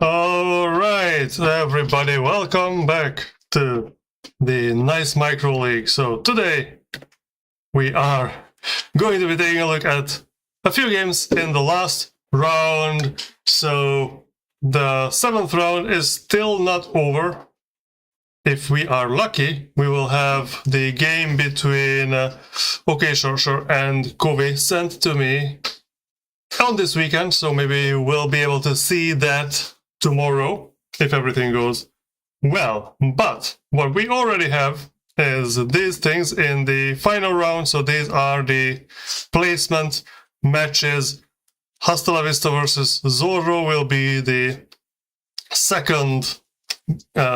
Alright, everybody, welcome back to the Nice Micro Leauge. So today we are going to be taking a look at a few games in the last round. So the 7th round is still not over. If we are lucky, we will have the game between OK Sure and Kobe sent to me on this weekend, so maybe we'll be able to see that tomorrow if everything goes well. But what we already have is these things in the final round. So these are the placement matches. Hasta Vista versus Zorro will be the second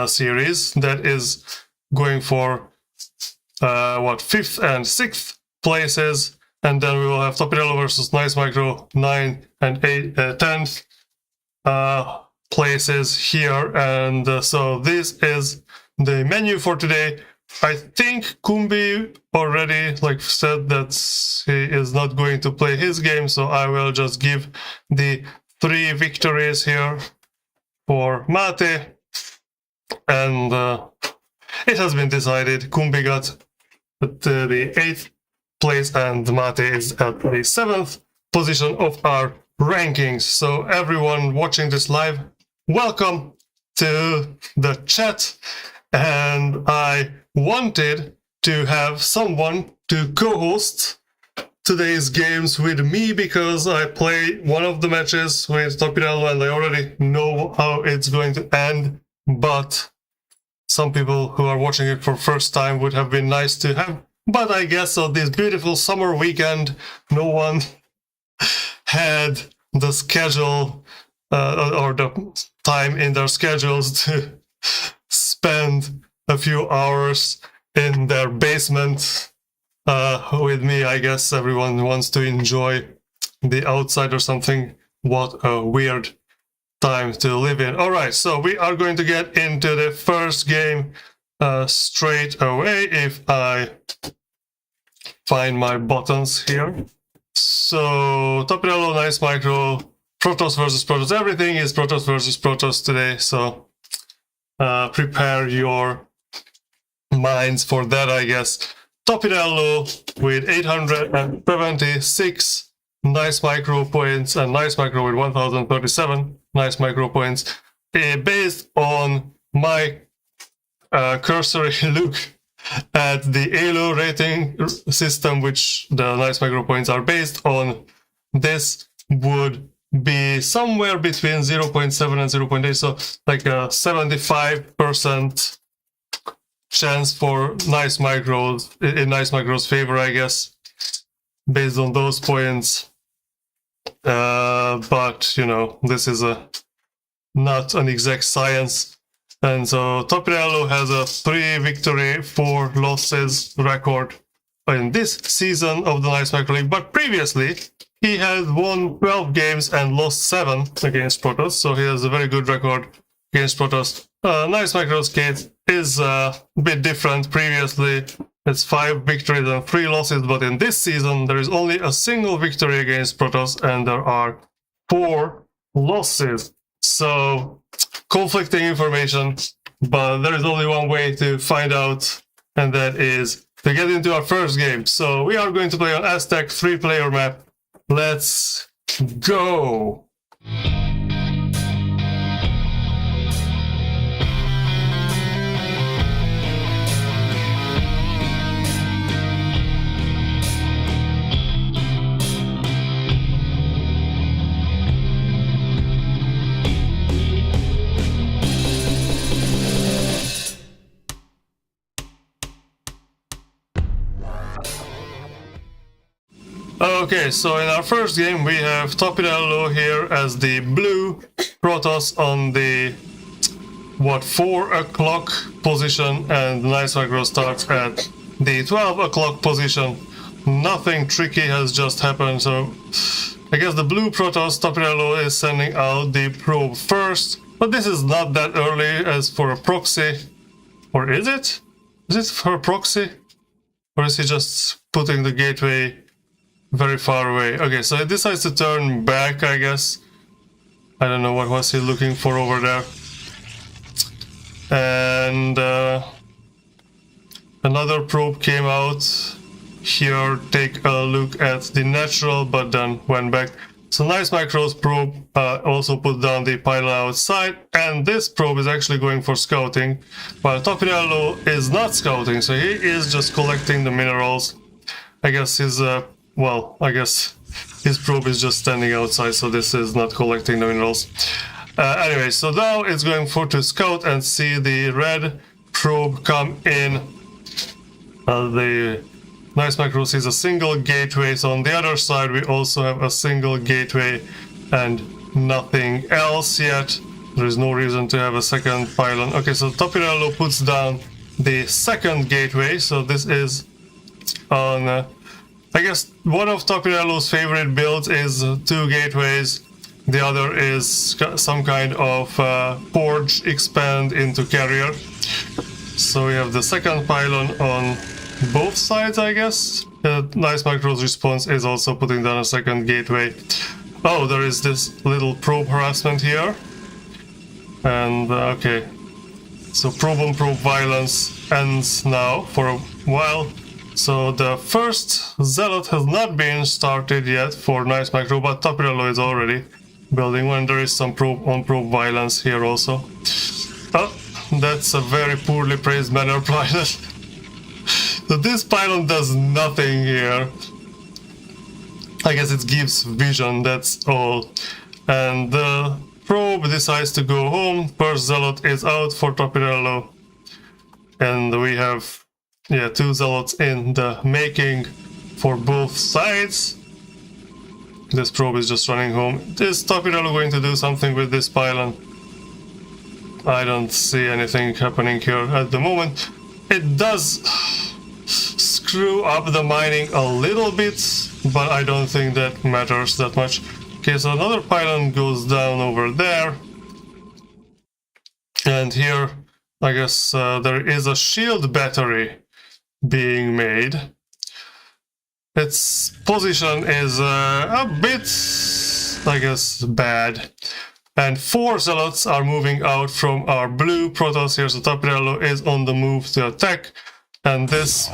series that is going for 5th and 6th places, and then we will have Tapirello versus Nice Micro 9th and 10th places here. And so this is the menu for today. I think Kumbi already said that he is not going to play his game, so I will just give the 3 victories here for Mate. And it has been decided. Kumbi got the 8th place and Mate is at the 7th position of our rankings. So everyone watching this live, welcome to the chat. And I wanted to have someone to co-host today's games with me because I play one of the matches with Tapirello and I already know how it's going to end. But some people who are watching it for first time would have been nice to have. But I guess on this beautiful summer weekend, no one had the schedule or the time in their schedules to spend a few hours in their basement with me. I guess everyone wants to enjoy the outside or something. What a weird time to live in. All right, so we are going to get into the first game straight away if I find my buttons here. So Tapirello, Nice Micro, Protoss versus Protoss. Everything is Protoss versus Protoss today, so prepare your minds for that, I guess. Tapirello with 876 Nice Micro points and Nice Micro with 1037 Nice Micro points. Based on my cursory look at the ELO rating system, which the Nice Micro points are based on, this would be somewhere between 0.7 and 0.8, so like a 75% chance for Nice Micros, in Nice Micro's favor, I guess, based on those points. But, you know, this is not an exact science. And so Tapirello has a 3 victory, 4 losses record in this season of the Nice Micro Leauge. But previously, he had won 12 games and lost 7 against Protoss. So he has a very good record against Protoss. Nice Micro's case is a bit different. Previously, it's 5 victories and 3 losses, but in this season, there is only a single victory against Protoss, and there are 4 losses. So, conflicting information, but there is only one way to find out, and that is to get into our first game. So, we are going to play on Aztec 3-player map. Let's go! Okay, so in our first game we have Tapirello here as the blue, Protoss on the 4 o'clock position, and Nice Micro starts at the 12 o'clock position. Nothing tricky has just happened, so I guess the blue Protoss, Tapirello, is sending out the probe first, but this is not that early as for a proxy. Or is it? Is it for a proxy? Or is he just putting the gateway very far away? Okay, so he decides to turn back, I guess. I don't know what was he looking for over there. And another probe came out here. Take a look at the natural, but then went back. So Nice Micro's probe also put down the pylon outside, and this probe is actually going for scouting, while Tapirello is not scouting, so he is just collecting the minerals. I guess his I guess his probe is just standing outside, so this is not collecting the minerals. Anyway, so now it's going for to scout and see the red probe come in. The Nice Micro sees a single gateway, so on the other side we also have a single gateway and nothing else yet. There is no reason to have a second pylon. Okay, so Tapirello puts down the second gateway, so this is on... I guess one of Tapirello's favorite builds is 2 gateways. The other is some kind of forge expand into carrier. So we have the second pylon on both sides, I guess. Nice Micro's response is also putting down a second gateway. Oh, there is this little probe harassment here. And okay. So probe on probe violence ends now for a while. So the first zealot has not been started yet for Nice Micro, but Tapirello is already building one. There is some probe on probe violence here also. Oh, that's a very poorly praised manor pylon. So this pylon does nothing here. I guess it gives vision, that's all. And the probe decides to go home. First zealot is out for Tapirello. And we have 2 zealots in the making for both sides. This probe is just running home. Is Tapirello going to do something with this pylon? I don't see anything happening here at the moment. It does screw up the mining a little bit, but I don't think that matters that much. Okay, so another pylon goes down over there. And here, I guess there is a shield battery being made. Its position is a bit, I guess, bad. And 4 zealots are moving out from our blue Protoss here, so Tapirello is on the move to attack. And this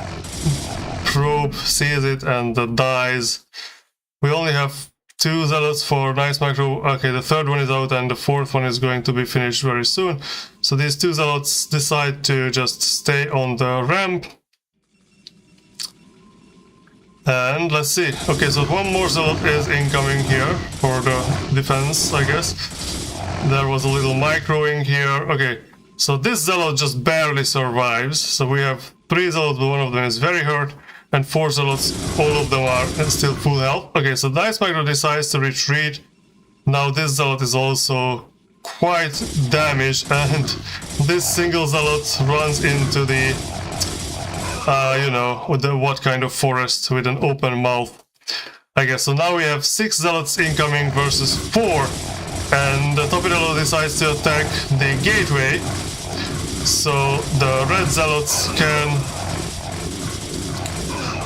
probe sees it and dies. We only have 2 zealots for Nice Micro. Okay, the third one is out and the fourth one is going to be finished very soon. So these 2 zealots decide to just stay on the ramp. And let's see. Okay, so one more zealot is incoming here for the defense, I guess. There was a little microing here. Okay, so this zealot just barely survives. So we have 3 zealots, but one of them is very hurt. And 4 zealots, all of them are still full health. Okay, so Nice Micro decides to retreat. Now this zealot is also quite damaged. And this single zealot runs into the... what kind of forest with an open mouth, I guess. So now we have 6 zealots incoming versus 4, and Tapirello decides to attack the gateway. so the red zealots can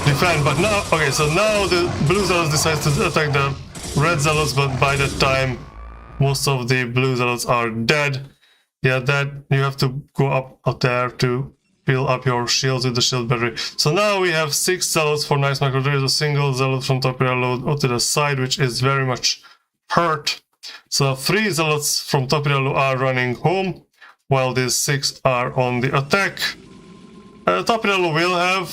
defend. But now, okay, so now the blue zealots decide to attack the red zealots, but by that time most of the blue zealots are dead. Yeah, that you have to go up there to fill up your shields with the shield battery. So now we have 6 zealots for Nice Micro. There is a single zealot from Tapirello to the side, which is very much hurt. So 3 zealots from Tapirello are running home, while these 6 are on the attack. Tapirello will have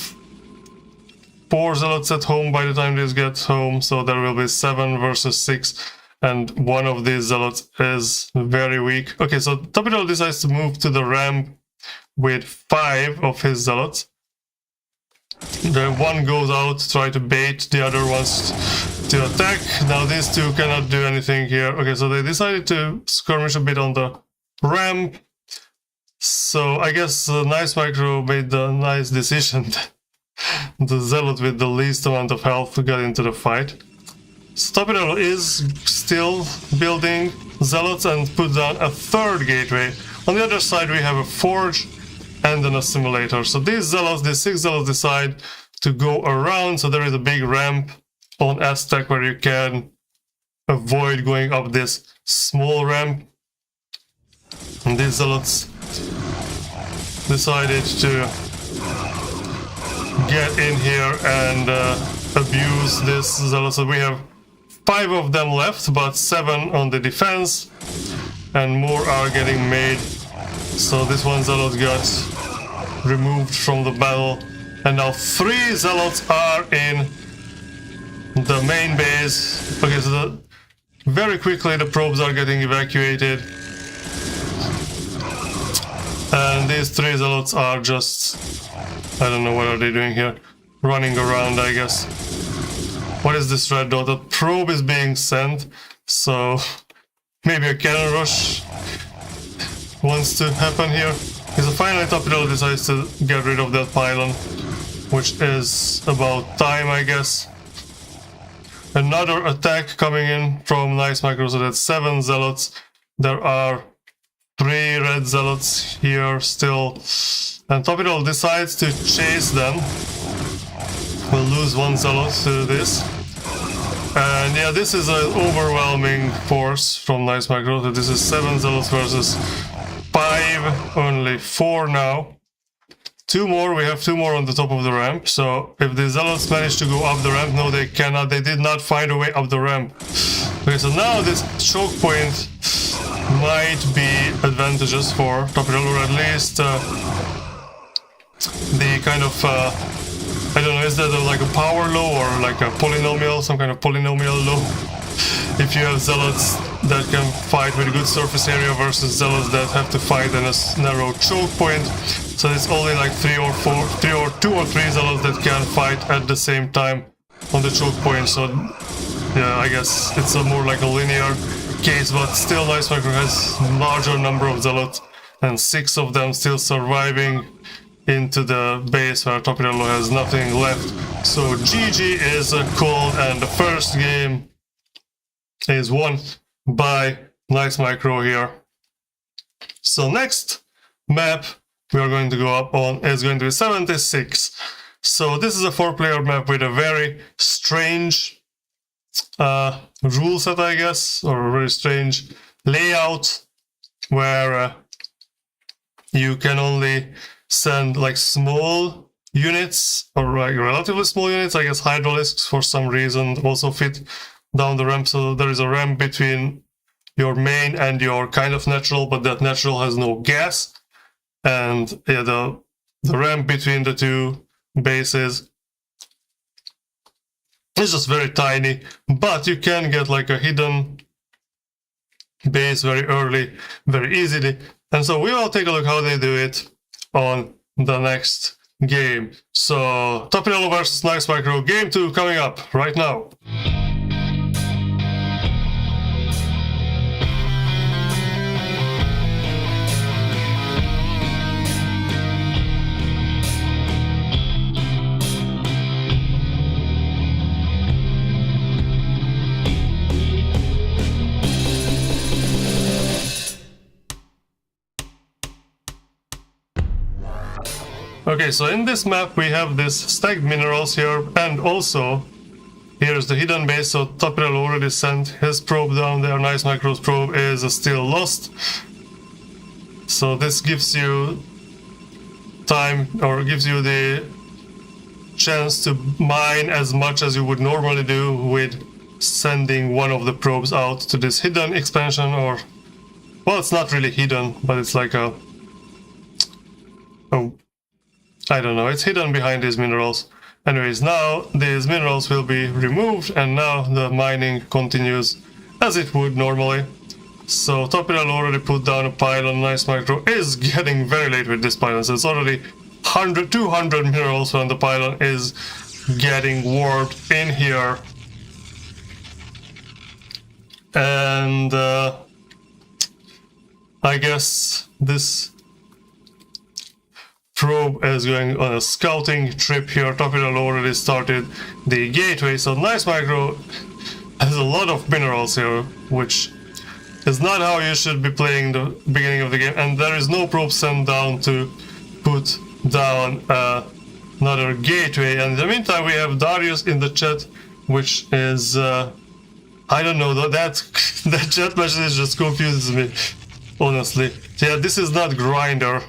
4 zealots at home by the time these get home, so there will be 7 versus 6. And one of these zealots is very weak. Okay, so Tapirello decides to move to the ramp with 5 of his zealots. The one goes out to try to bait the other ones to attack. Now these 2 cannot do anything here. Okay, so they decided to skirmish a bit on the ramp. So I guess Nice Micro made the nice decision that the zealot with the least amount of health got into the fight. Tapirello is still building zealots and put down a 3rd gateway. On the other side we have a forge and an assimilator. So these zealots, these 6 zealots decide to go around. So there is a big ramp on Hasta where you can avoid going up this small ramp. And these zealots decided to get in here and abuse this zealot. So we have 5 of them left, but 7 on the defense, and more are getting made. So this one zealot got removed from the battle, and now 3 zealots are in the main base. Okay, so very quickly the probes are getting evacuated, and these 3 zealots are just, I don't know what are they doing here, running around, I guess. What is this red dot? A probe is being sent, so maybe a cannon rush wants to happen here. So finally Tapirello decides to get rid of that pylon, which is about time, I guess. Another attack coming in from Nice Micro, so that's 7 zealots. There are 3 red zealots here still, and Tapirello decides to chase them. We'll lose 1 zealot to this. And yeah, this is an overwhelming force from Nice Micro. So this is 7 zealots versus 5, only 4 now. 2 more, we have 2 more on the top of the ramp. So if the zealots manage to go up the ramp, no they cannot, they did not find a way up the ramp. Okay, so now this choke point might be advantageous for Tapirello, or at least the kind of I don't know, is that like a power low or like a polynomial, some kind of polynomial low? If you have zealots that can fight with a good surface area versus zealots that have to fight in a narrow choke point. So it's only like 2 or 3 zealots that can fight at the same time on the choke point. So yeah, I guess it's a more like a linear case, but still Nice Micro has larger number of zealots and 6 of them still surviving into the base where Tapirello has nothing left. So GG is called, and the first game is won by Nice Micro here. So next map we are going to go up on is going to be 76. So this is a 4-player map with a very strange rule set, I guess, or a very strange layout, where you can only send like small units, or like relatively small units. I guess hydralisks for some reason also fit down the ramp. So there is a ramp between your main and your kind of natural, but that natural has no gas. And yeah, the ramp between the 2 bases is just very tiny, but you can get like a hidden base very early, very easily. And so we will take a look how they do it on the next game. So Tapirello versus Nice Micro, game 2 coming up right now. Okay, so in this map we have this stacked minerals here, and also here's the hidden base. So Tapirello already sent his probe down there. Nice Micro's probe is still lost. So this gives you time, or gives you the chance to mine as much as you would normally do with sending one of the probes out to this hidden expansion, or well, it's not really hidden, but it's like a I don't know, it's hidden behind these minerals. Anyways, now these minerals will be removed, and now the mining continues as it would normally. So Tapirello already put down a pylon. Nice Micro is getting very late with this pylon, so it's already 200 minerals when the pylon is getting warped in here. And I guess this probe is going on a scouting trip here. Tapirello already started the gateway, so Nice Micro has a lot of minerals here, which is not how you should be playing the beginning of the game, and there is no probe sent down to put down another gateway. And in the meantime, we have Darius in the chat, which is I don't know, that chat message just confuses me, honestly. So yeah, this is not grinder,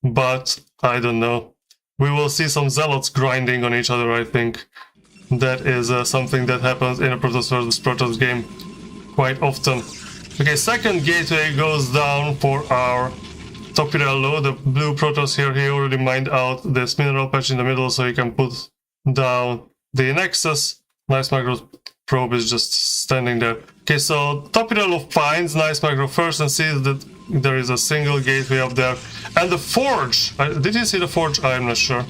but I don't know. We will see some zealots grinding on each other, I think. That is something that happens in a Protoss versus Protoss game quite often. Okay, second gateway goes down for our Tapirello, the blue Protoss here. He already mined out this mineral patch in the middle, so he can put down the Nexus. Nice Micro's probe is just standing there. Okay, so Tapirello finds Nice Micro first and sees that there is a single gateway up there. And the forge! Did you see the forge? I'm not sure.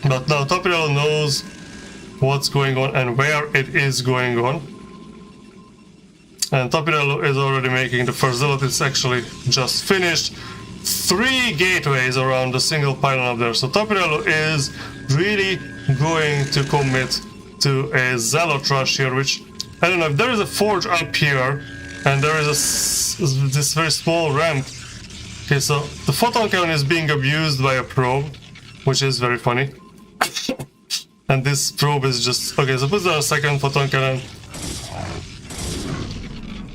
But now Tapirello knows what's going on and where it is going on. And Tapirello is already making the first zealot. It's actually just finished. 3 gateways around the single pylon up there. So Tapirello is really going to commit to a zealot rush here, which, I don't know, if there is a forge up here and there is this very small ramp. Okay, so the photon cannon is being abused by a probe, which is very funny. And this probe is just... Okay, so put down a second photon cannon.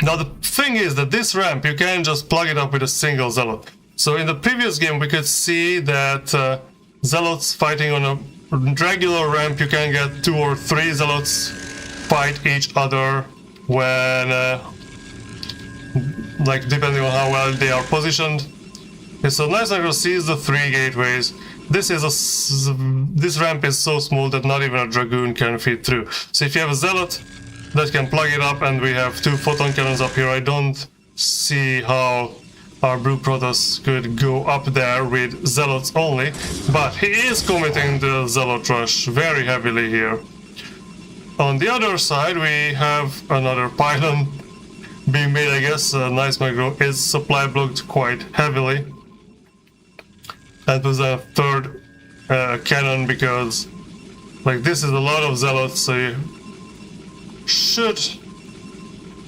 Now the thing is that this ramp, you can't just plug it up with a single zealot. So in the previous game we could see that zealots fighting on a regular ramp, you can get 2 or 3 zealots fight each other when, like, depending on how well they are positioned. Okay, so Nice Micro sees the 3 gateways. This ramp is so small that not even a dragoon can fit through. So if you have a zealot that can plug it up, and we have 2 photon cannons up here, I don't see how our blue Protoss could go up there with zealots only, but he is committing the zealot rush very heavily here. On the other side we have another pylon being made, I guess. Nice Micro is supply blocked quite heavily. That was a 3rd cannon, because like this is a lot of zealots, so you should...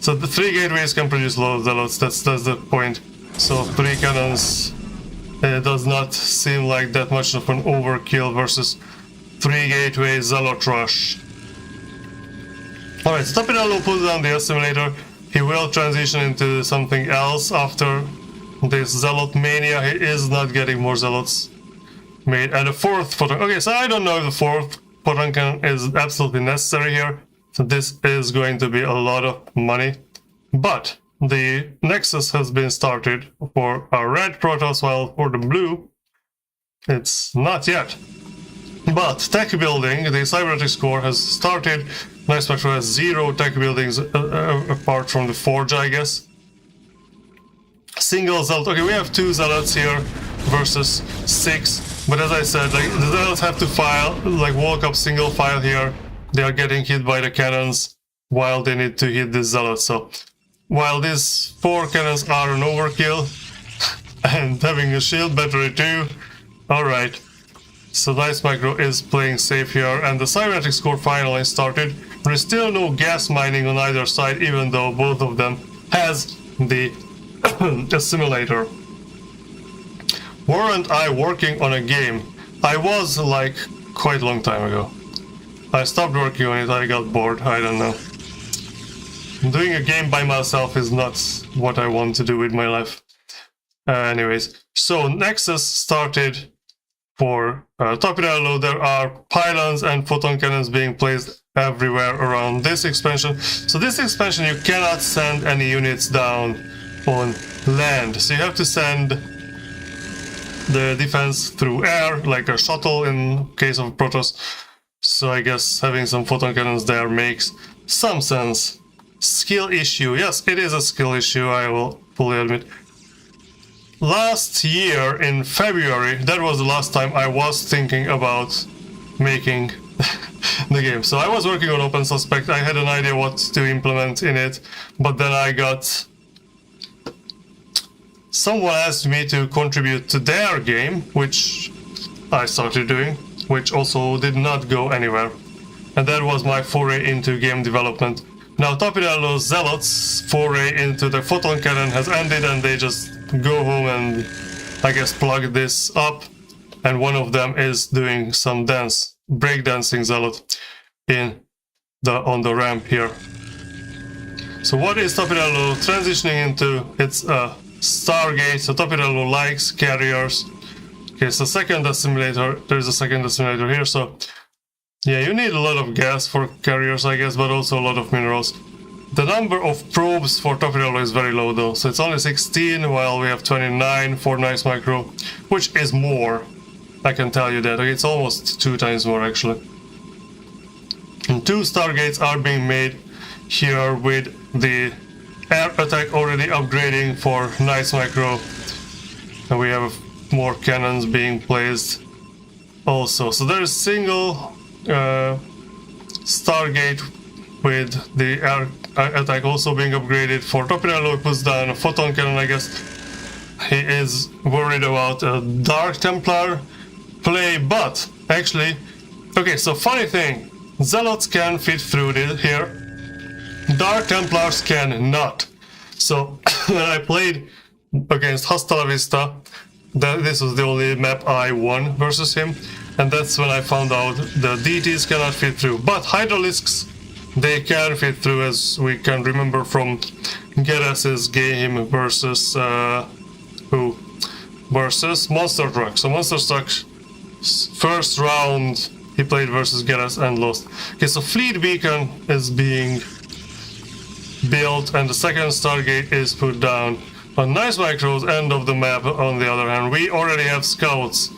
So the 3 gateways can produce a lot of zealots, that's the point. So 3 cannons, it does not seem like that much of an overkill versus 3 gateway zealot rush. Alright, so Tapirello pulls down the assimilator. He will transition into something else after this zealot mania. He is not getting more zealots made. And the 4th photon... Okay, so I don't know if the 4th photon cannon is absolutely necessary here. So this is going to be a lot of money. But the Nexus has been started for our red Protoss, while for the blue, it's not yet. But tech building, the cybernetics core has started. Nice Micro has 0 tech buildings apart from the forge, I guess. Single zealot. Okay, we have 2 zealots here versus 6. But as I said, like, the zealots have to file, like, walk up single file here. They are getting hit by the cannons while they need to hit the zealots. So while these 4 cannons are an overkill, and having a shield battery too, alright. So Nice Micro is playing safe here, and the cybernetics core finally started. There is still no gas mining on either side, even though both of them has the assimilator. weren't I working on a game? I was, like, quite a long time ago. I stopped working on it, I got bored, I don't know. Doing a game by myself is not what I want to do with my life. Anyways, so Nexus started for Tapirello. There are pylons and photon cannons being placed everywhere around this expansion. So this expansion you cannot send any units down on land. So you have to send the defense through air, like a shuttle in case of Protoss. So I guess having some photon cannons there makes some sense. Skill issue. Yes, it is a skill issue, I will fully admit. Last year in February, that was the last time I was thinking about making the game. So I was working on Open Suspect, I had an idea what to implement in it, but then I got... Someone asked me to contribute to their game, which I started doing, which also did not go anywhere. And that was my foray into game development. Now Tapirello's Zealots' foray into the photon cannon has ended and they just go home and I guess plug this up, and one of them is doing some dance, breakdancing Zealot on the ramp here. So what is Tapirello transitioning into? It's a Stargate, so Tapirello likes carriers. Okay, so second assimilator, there's a second assimilator here, so yeah, you need a lot of gas for carriers, I guess, but also a lot of minerals. The number of probes for Tapirello is very low though, so it's only 16, while we have 29 for Nice Micro, which is more, I can tell you that. Okay, it's almost 2 times more actually. And 2 Stargates are being made here with the air attack already upgrading for Nice Micro. And we have more cannons being placed also. So there is single Stargate with the air attack also being upgraded for Tapirello. Puts down a photon cannon, I guess. He is worried about a Dark Templar play, but actually, okay, so funny thing, Zealots can fit through here, Dark Templars can not. So when I played against Hasta Vista, this was the only map I won versus him, and that's when I found out the DTs cannot fit through, but Hydralisks, they can fit through, as we can remember from Geras's game versus versus Monster Truck. So Monster Truck, first round he played versus Geras and lost. Okay, so Fleet Beacon is being built and the second Stargate is put down. On Nice Micro's end of the map, on the other hand, we already have scouts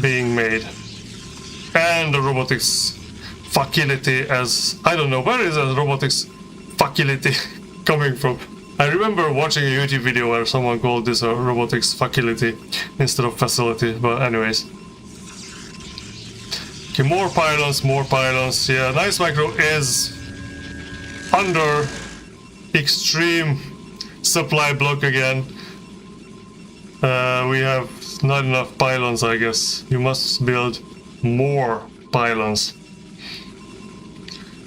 being made. And the robotics facility, as I don't know, where is that robotics facility coming from? I remember watching a YouTube video where someone called this a robotics facility instead of facility, but anyways. Okay, more pylons, yeah, Nice Micro is under extreme supply block again. We have not enough pylons, I guess. You must build more pylons.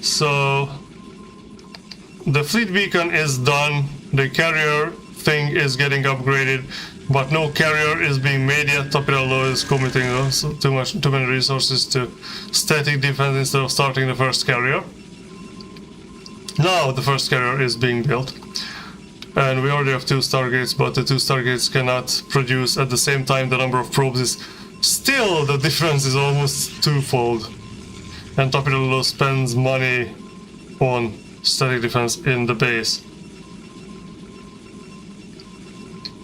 So the fleet beacon is done, the carrier thing is getting upgraded, but no carrier is being made yet. Tapirello is committing too many resources to static defense instead of starting the first carrier. Now the first carrier is being built. And we already have 2 Stargates, but the 2 Stargates cannot produce at the same time. The number of probes is still, the difference is almost twofold. And Tapirello spends money on static defense in the base.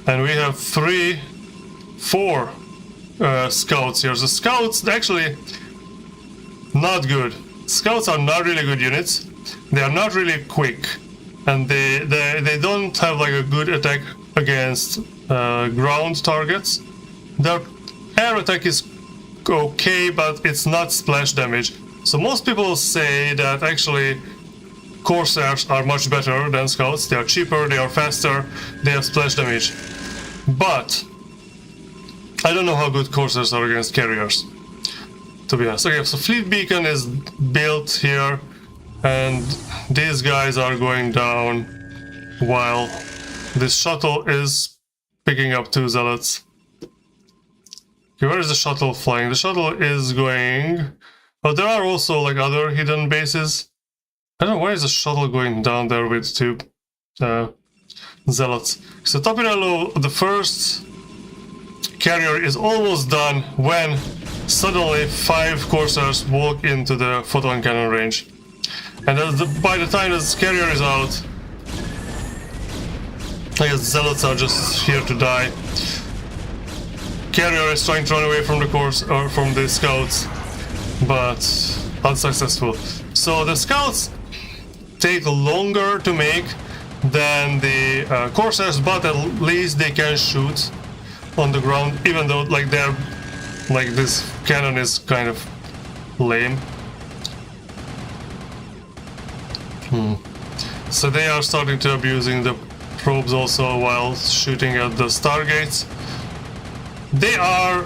And we have 4 scouts here. So scouts, actually, not good. Scouts are not really good units. They are not really quick. And they don't have like a good attack against ground targets. Their air attack is okay, but it's not splash damage. So most people say that actually Corsairs are much better than Scouts. They are cheaper, they are faster, they have splash damage. But I don't know how good Corsairs are against carriers, to be honest. Okay, so Fleet Beacon is built here, and these guys are going down while this shuttle is picking up 2 Zealots. Okay, where is the shuttle flying? The shuttle is going... Oh, there are also like other hidden bases. I don't know, why is the shuttle going down there with two zealots? So Tapirello, the first carrier is almost done when suddenly 5 Corsairs walk into the photon cannon range. And by the time this carrier is out, I guess zealots are just here to die. Carrier is trying to run away from the course or from the scouts, but unsuccessful. So the scouts take longer to make than the Corsairs, but at least they can shoot on the ground, even though like they're like this cannon is kind of lame. So they are starting to abusing the probes also while shooting at the stargates. They are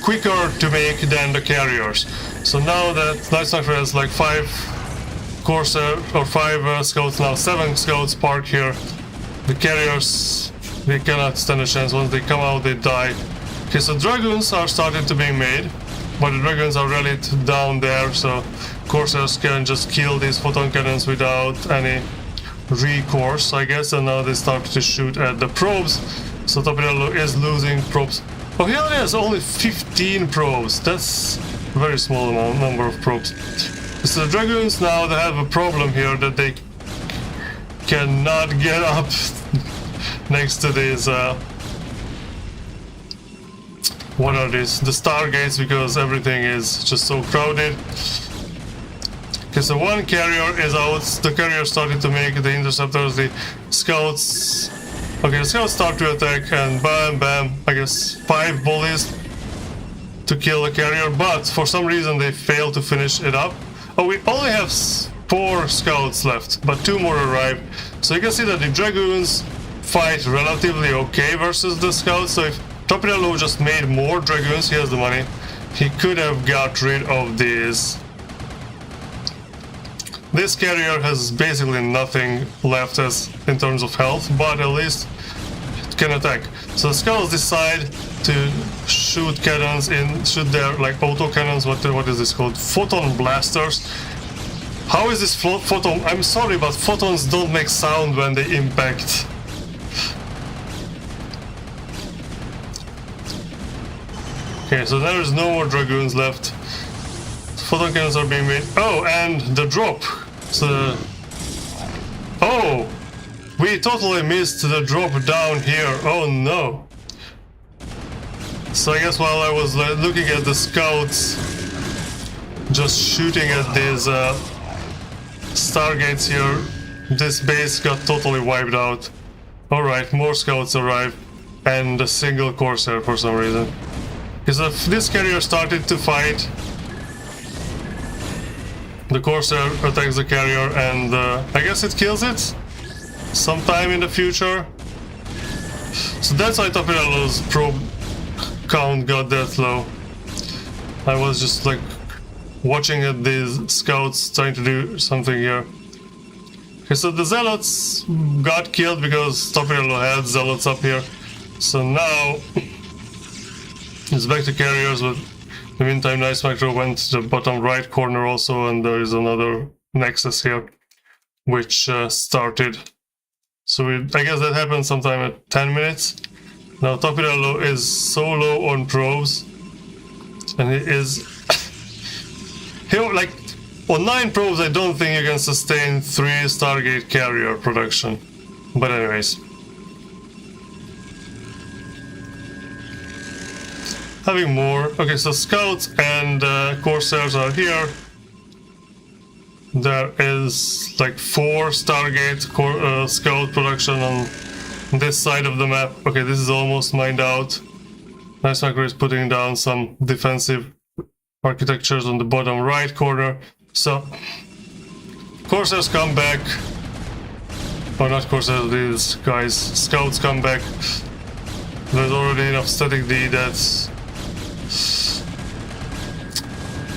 quicker to make than the carriers. So now that Nice Micro has like 5 Corsair or 5 scouts now, 7 scouts parked here. The carriers, they cannot stand a chance. Once they come out, they die. Okay, so dragoons are starting to be made, but the dragoons are rallied down there, so Corsairs can just kill these photon cannons without any recourse, I guess. And now they start to shoot at the probes. So Tapirello is losing probes. Oh, he only has only 15 probes. That's a very small number of probes. So the dragoons now, they have a problem here that they cannot get up next to these what are these? The stargates, because everything is just so crowded. Okay, so one carrier is out. The carrier started to make the interceptors. The scouts... Okay, the scouts start to attack, and bam, bam, I guess 5 bullies to kill the carrier, but for some reason they fail to finish it up. Oh, we only have 4 scouts left, but 2 more arrived. So you can see that the dragoons fight relatively okay versus the scouts. So if Tapirello just made more dragoons, he has the money, he could have got rid of these. This carrier has basically nothing left as in terms of health, but at least it can attack. So the scouts decide to shoot cannons shoot their like auto cannons. What is this called? Photon blasters. How is this photon? I'm sorry, but photons don't make sound when they impact. Okay, so there is no more dragoons left. Photon cannons are being made. Oh, and the drop. So, oh, we totally missed the drop down here. Oh no. So I guess while I was looking at the scouts just shooting at these stargates here, this base got totally wiped out. Alright, more scouts arrive, and a single Corsair for some reason. Because if this carrier started to fight, the Corsair attacks the carrier, and I guess it kills it sometime in the future. So that's why Tapirello's probe count got that low. I was just like watching at these scouts trying to do something here. Okay, so the zealots got killed because Tapirello had zealots up here. So now it's back to carriers, but in the meantime Nice Micro went to the bottom right corner also, and there is another nexus here which started. So I guess that happened sometime at 10 minutes. Now Tapirello is so low on probes, and he is like on 9 probes. I don't think you can sustain 3 Stargate carrier production, but anyways, having more. Okay, so scouts and Corsairs are here. There is like 4 Stargate scout production on this side of the map. Okay, this is almost mined out. Nice Micro is putting down some defensive architectures on the bottom right corner. So Corsairs come back. Oh, not Corsairs, these guys. Scouts come back. There's already enough static D that's...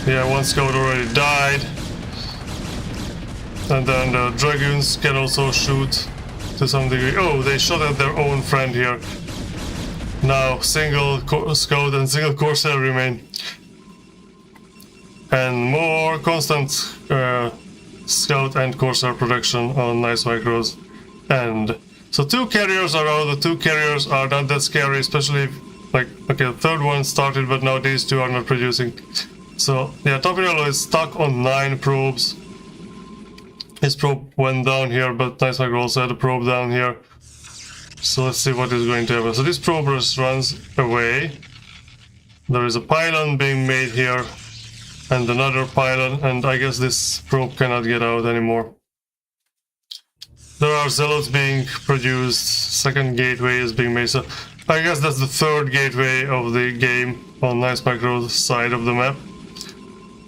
Yeah, 1 scout already died. And then the dragoons can also shoot to some degree. Oh, they shot at their own friend here. Now single Scout and single Corsair remain. And more constant Scout and Corsair production on Nice Micros. And so 2 carriers are out. The 2 carriers are not that scary, especially if, like, okay, the third one started, but now these 2 are not producing. So yeah, Tapirello is stuck on 9 probes. His probe went down here, but Nice Micro also had a probe down here. So let's see what is going to happen. So this probe just runs away. There is a pylon being made here, and another pylon, and I guess this probe cannot get out anymore. There are zealots being produced, second gateway is being made, so I guess that's the third gateway of the game on Nice Micro's side of the map.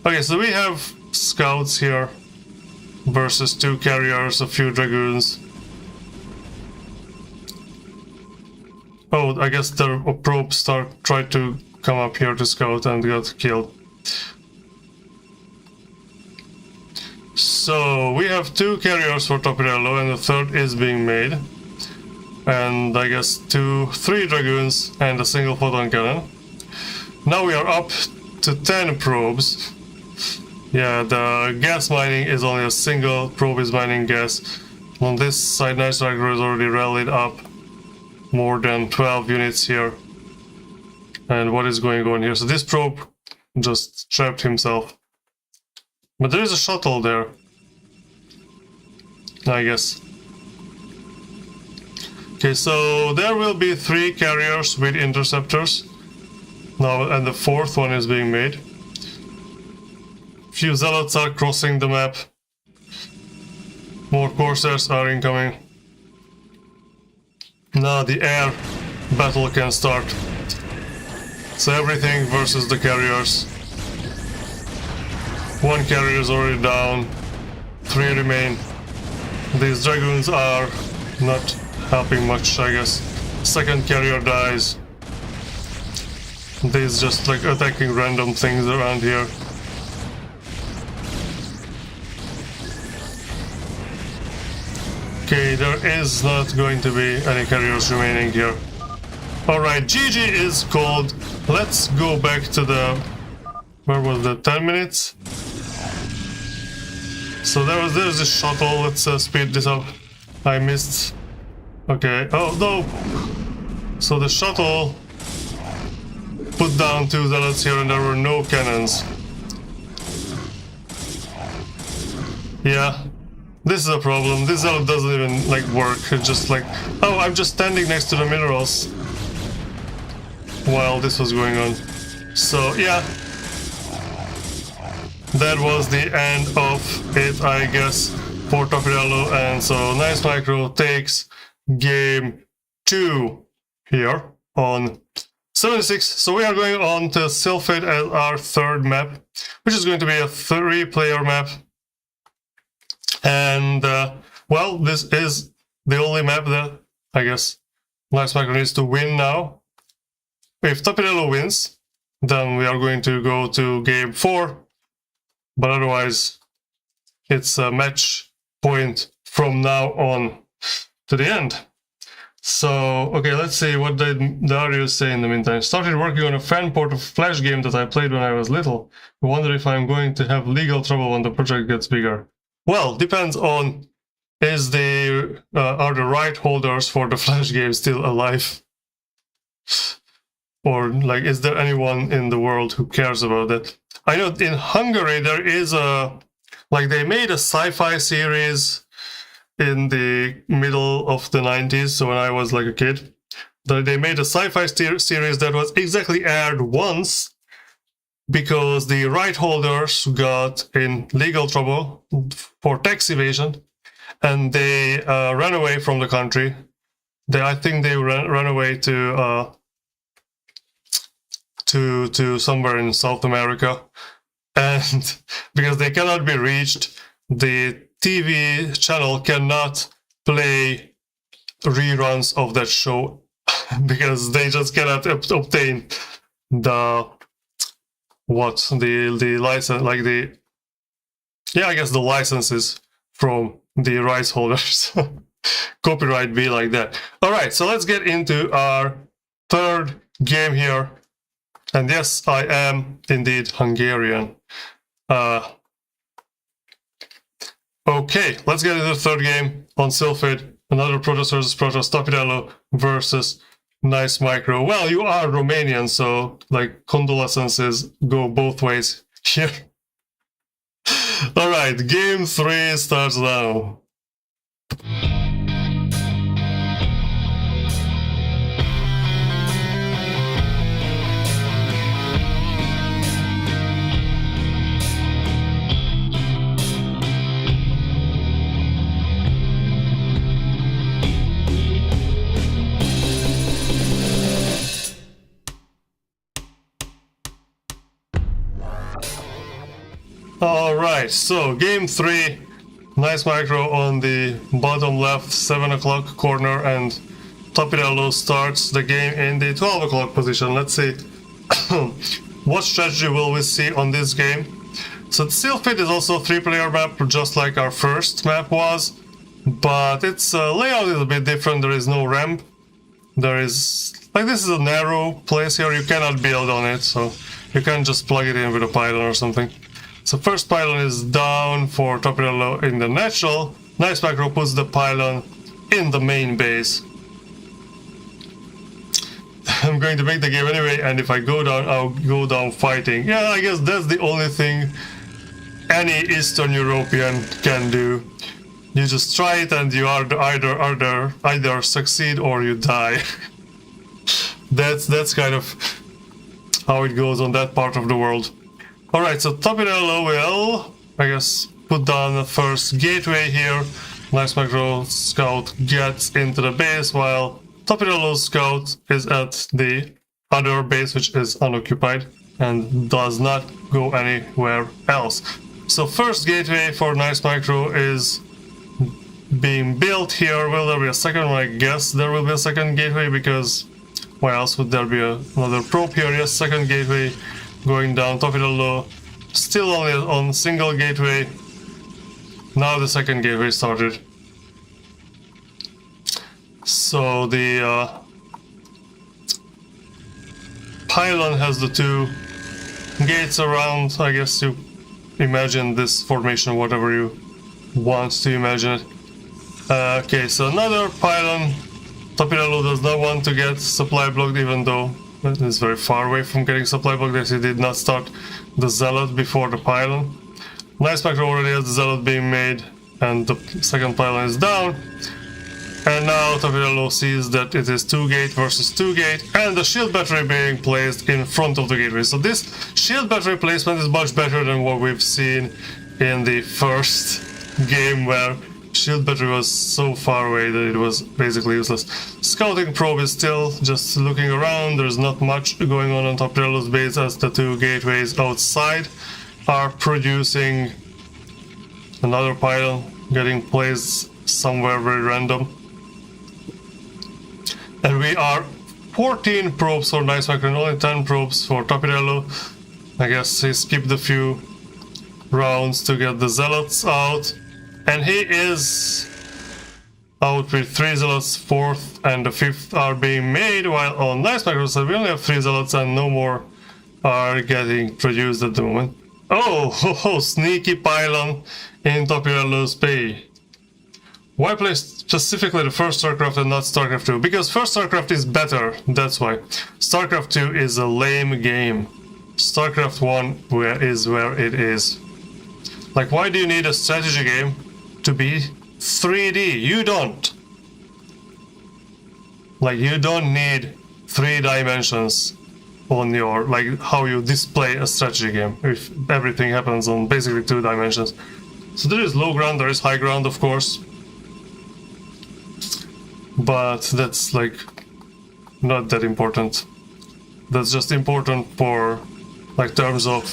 Okay, so we have scouts here versus 2 carriers, a few dragoons. Oh, I guess the probe tried to come up here to scout and got killed. So we have 2 carriers for Tapirello, and the third is being made. And I guess 3 dragoons and a single photon cannon. Now we are up to 10 probes. Yeah, the gas mining is only a single probe is mining gas. On this side, Nice Micro is already rallied up more than 12 units here. And what is going on here? So this probe just trapped himself. But there is a shuttle there, I guess. Okay, so there will be 3 carriers with interceptors now, and the 4th one is being made. Few zealots are crossing the map. More Corsairs are incoming. Now the air battle can start. So everything versus the carriers. 1 carrier is already down, 3 remain. These dragoons are not helping much, I guess. Second carrier dies. These just like attacking random things around here. Okay, there is not going to be any carriers remaining here. Alright, GG is called. Let's go back to the... Where was the 10 minutes? So there's this shuttle. Let's speed this up. I missed. Okay. Oh no. So the shuttle put down 2 zealots here, and there were no cannons. Yeah, this is a problem. This zealot doesn't even like work. It's just like, oh, I'm just standing next to the minerals while this was going on. So yeah. That was the end of it, I guess, for Tapirello, and so Nice Micro takes game 2 here on 76. So we are going on to Sylphid as our 3rd map, which is going to be a 3-player map. And, well, this is the only map that, I guess, Nice Micro needs to win now. If Tapirello wins, then we are going to go to game 4. But otherwise, it's a match point from now on to the end. So, okay, let's see, what did Darius say in the meantime? Started working on a fan port of Flash game that I played when I was little. I wonder if I'm going to have legal trouble when the project gets bigger. Well, depends on, are the right holders for the Flash game still alive? Or, like, is there anyone in the world who cares about that? I know in Hungary there is they made a sci-fi series in the middle of the 90s, so when I was like a kid. They made a sci-fi series that was exactly aired once because the right holders got in legal trouble for tax evasion, and they ran away from the country. I think they ran away to somewhere in South America, and because they cannot be reached, the TV channel cannot play reruns of that show because they just cannot obtain the license, like I guess the licenses from the rights holders. Copyright be like that. All right, so let's get into our third game here. And yes, I am indeed Hungarian. Okay, let's get into the third game on Sylphid. Another Protoss versus Protoss, Tapirello versus Nice Micro. Well, you are Romanian, so like condolences go both ways here. Alright, game 3 starts now. Alright, so game 3, Nice Micro on the bottom left 7 o'clock corner, and Tapirello starts the game in the 12 o'clock position. Let's see what strategy will we see on this game. So Sylphid is also a 3-player map, just like our first map was, but its layout is a bit different. There is no ramp. There is, like, this is a narrow place here, you cannot build on it, so you can't just plug it in with a pylon or something. So first pylon is down for Tapirello in the natural. Nice Micro puts the pylon in the main base. I'm going to make the game anyway, and if I go down, I'll go down fighting. Yeah, I guess that's the only thing any Eastern European can do. You just try it and you are either succeed or you die. That's kind of how it goes on that part of the world. Alright, so Tapirello will, I guess, put down the first gateway here. Nice Micro Scout gets into the base, while Tapirello's Scout is at the other base, which is unoccupied, and does not go anywhere else. So first gateway for Nice Micro is being built here. Will there be a second one? I guess there will be a second gateway, because why else would there be another probe here? Yes, second gateway going down. Tapirello still only on single gateway. Now the second gateway started. So the pylon has the two gates around. I guess you imagine this formation whatever you want to imagine it. Okay, so another pylon. Tapirello does not want to get supply blocked, even though it is very far away from getting supply blocked, as he did not start the Zealot before the pylon. Nice Micro already has the Zealot being made, and the second pylon is down. And now Tapirello sees that it is 2 gate versus 2 gate, and the shield battery being placed in front of the gateway. So this shield battery placement is much better than what we've seen in the first game, where shield battery was so far away that it was basically useless. Scouting probe is still just looking around. There's not much going on Tapirello's base, as the 2 gateways outside are producing another pylon getting placed somewhere very random. And we are 14 probes for Nice Micro and only 10 probes for Tapirello. I guess he skipped a few rounds to get the Zealots out. And he is out with 3 Zealots, 4th and the 5th are being made, while on Nice Micro side we only have 3 Zealots and no more are getting produced at the moment. Oh, sneaky pylon in Tapirello's bay. Why play specifically the first StarCraft and not StarCraft 2? Because first StarCraft is better, that's why. StarCraft 2 is a lame game. StarCraft 1 is where it is. Like, why do you need a strategy game to be 3D? You don't. Like, you don't need 3 dimensions on your, like, how you display a strategy game if everything happens on basically 2 dimensions. So there is low ground, there is high ground, of course. But that's, like, not that important. That's just important for, like, terms of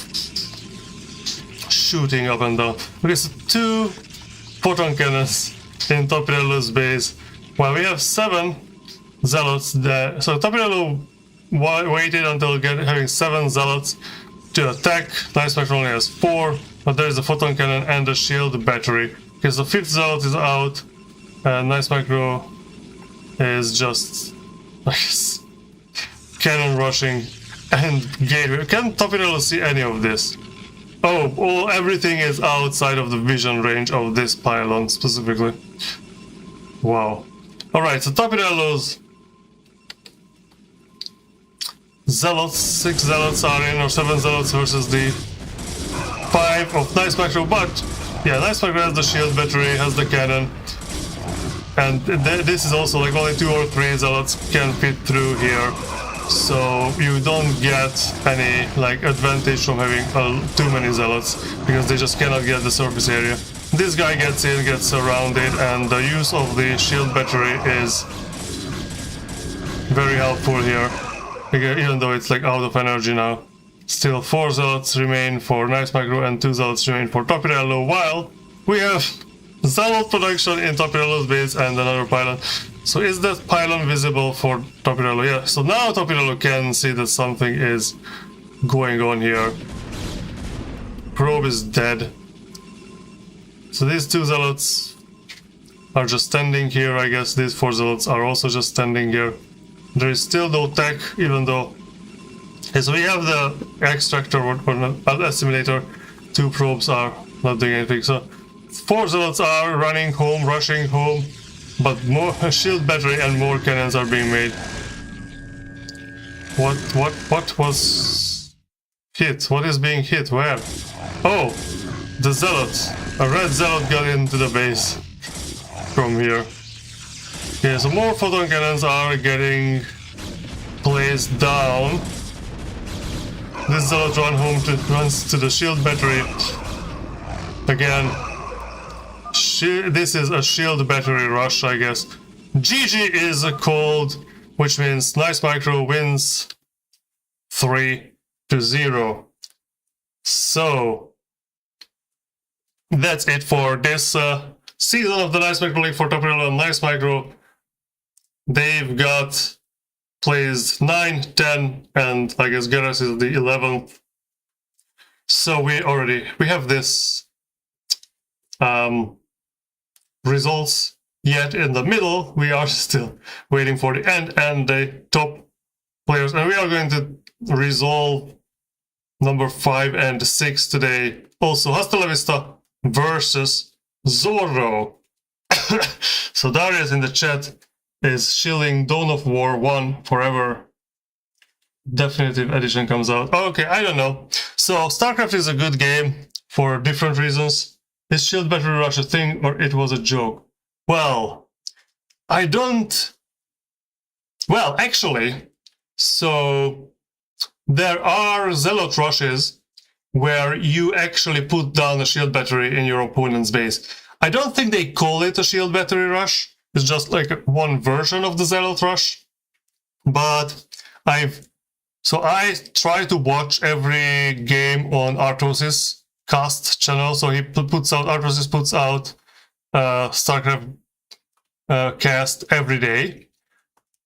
shooting up and down. Okay, so 2 photon cannons in Tapirello's base, while we have 7 Zealots there. So Tapirello waited until having 7 Zealots to attack. Nice Micro only has 4, but there is a photon cannon and a shield battery. Okay, so 5th Zealot is out, and Nice Micro is just, I guess, cannon rushing and gateway. Can Tapirello see any of this? Oh, everything is outside of the vision range of this pylon specifically. Wow. Alright, so Tapirello's Zealots, 6 Zealots are in, or 7 Zealots versus the 5 of Nice Micro, but yeah, Nice Micro has the shield battery, has the cannon, and this is also like only 2 or 3 Zealots can fit through here, so you don't get any like advantage from having too many Zealots, because they just cannot get the surface area. This guy gets in, gets surrounded, and the use of the shield battery is very helpful here, even though it's like out of energy now. Still 4 Zealots remain for Nice Micro and 2 Zealots remain for Tapirello, while we have Zealot production in Tapirello's base and another pylon. So is that pylon visible for Tapirello? Yeah, so now Tapirello can see that something is going on here. Probe is dead. So these 2 Zealots are just standing here, I guess. These 4 Zealots are also just standing here. There is still no tech, even though... Okay, so we have the extractor or assimilator. 2 probes are not doing anything. So 4 Zealots are running home, rushing home, but more shield battery and more cannons are being made. What was hit? What is being hit? Where? Oh, the Zealots. A red Zealot got into the base from here. Okay, so more photon cannons are getting placed down. This Zealot runs to the shield battery. Again, this is a shield battery rush, I guess. GG is called, which means Nice Micro wins 3-0. So that's it for this season of the Nice Micro League for Tapirello and Nice Micro. They've got placed 9, 10, and I guess Geras is the 11th. So we have this results, yet in the middle we are still waiting for the end and the top players, and we are going to resolve number 5 and 6 today. Also Hasta Vista versus Zorro. So Darius in the chat is shilling Dawn of War 1 forever. Definitive edition comes out. Oh, okay, I don't know. So StarCraft is a good game for different reasons. Is shield battery rush a thing, or it was a joke? Well, I don't... Well, actually, so there are Zealot rushes where you actually put down a shield battery in your opponent's base. I don't think they call it a shield battery rush. It's just like one version of the Zealot rush. But I try to watch every game on Arthos's cast channel. So Arthos puts out StarCraft cast every day.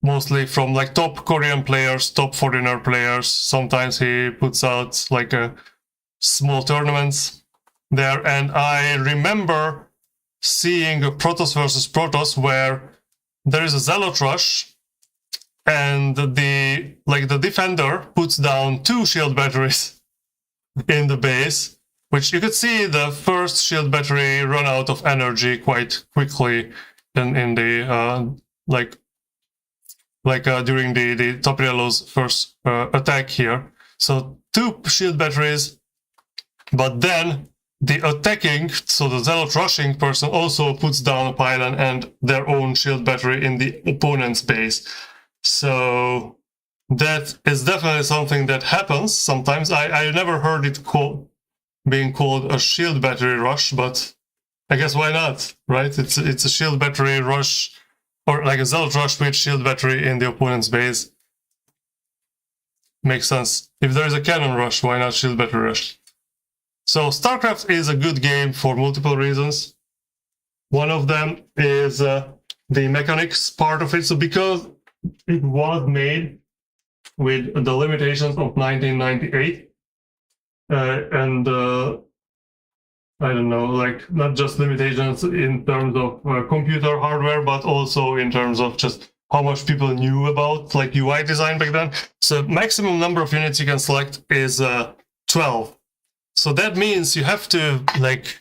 Mostly from like top Korean players, top foreigner players. Sometimes he puts out like small tournaments there. And I remember seeing a Protoss versus Protoss where there is a Zealot rush and the defender puts down 2 shield batteries in the base, which you could see the first shield battery run out of energy quite quickly in the during the Tapirello's first attack here. So 2 shield batteries, but then the attacking, so the Zealot rushing person also puts down a pylon and their own shield battery in the opponent's base. So that is definitely something that happens sometimes. I never heard it being called a shield battery rush, but I guess why not, right? It's a shield battery rush, or like a Zealot rush with shield battery in the opponent's base. Makes sense. If there is a cannon rush, why not shield battery rush? So StarCraft is a good game for multiple reasons. One of them is the mechanics part of it. So because it was made with the limitations of 1998, and I don't know, like not just limitations in terms of computer hardware, but also in terms of just how much people knew about like UI design back then. So maximum number of units you can select is 12. So that means you have to like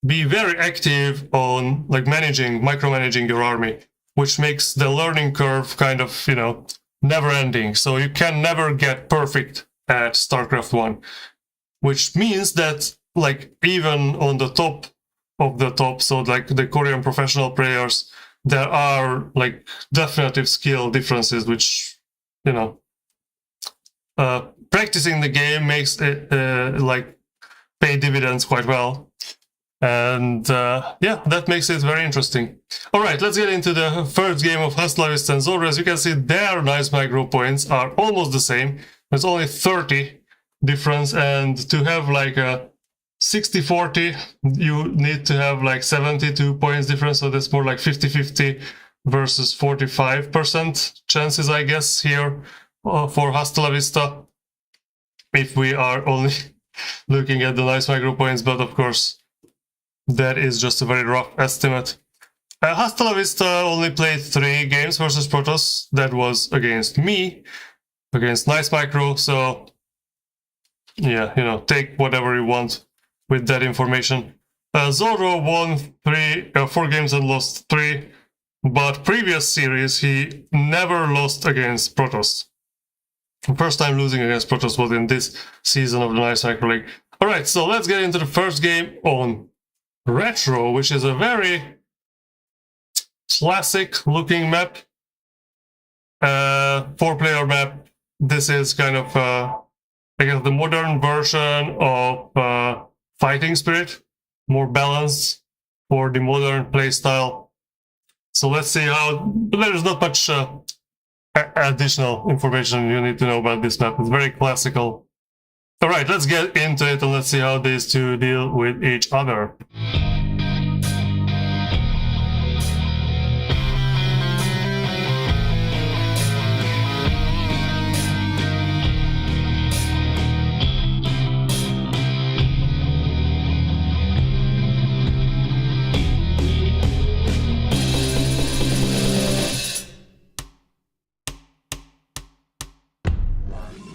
be very active on like micromanaging your army, which makes the learning curve kind of, you know, never ending. So you can never get perfect at StarCraft 1, which means that like even on the top of the top, so like the Korean professional players, there are like definitive skill differences, which, you know, practicing the game makes it like pay dividends quite well. And yeah, that makes it very interesting. All right, let's get into the first game of Hasta, Vista and Zorro. As you can see, their Nice Micro points are almost the same. There's only 30 difference, and to have like a 60-40, you need to have like 72 points difference, so that's more like 50-50 versus 45% chances, I guess, here for Hasta Vista, if we are only looking at the Nice Micro points, but of course, that is just a very rough estimate. Hasta Vista only played 3 games versus Protoss. That was against me, against Nice Micro, so yeah, you know, take whatever you want with that information. Zorro won 4 games and lost 3, but previous series he never lost against Protoss. The first time losing against Protoss was in this season of the Nice Micro League. Alright, so let's get into the first game on Retro, which is a very classic looking map. 4-player map. This is kind of I guess the modern version of Fighting Spirit, more balanced for the modern playstyle. So let's see how. There's not much additional information you need to know about this map. It's very classical. All right, let's get into it and let's see how these two deal with each other.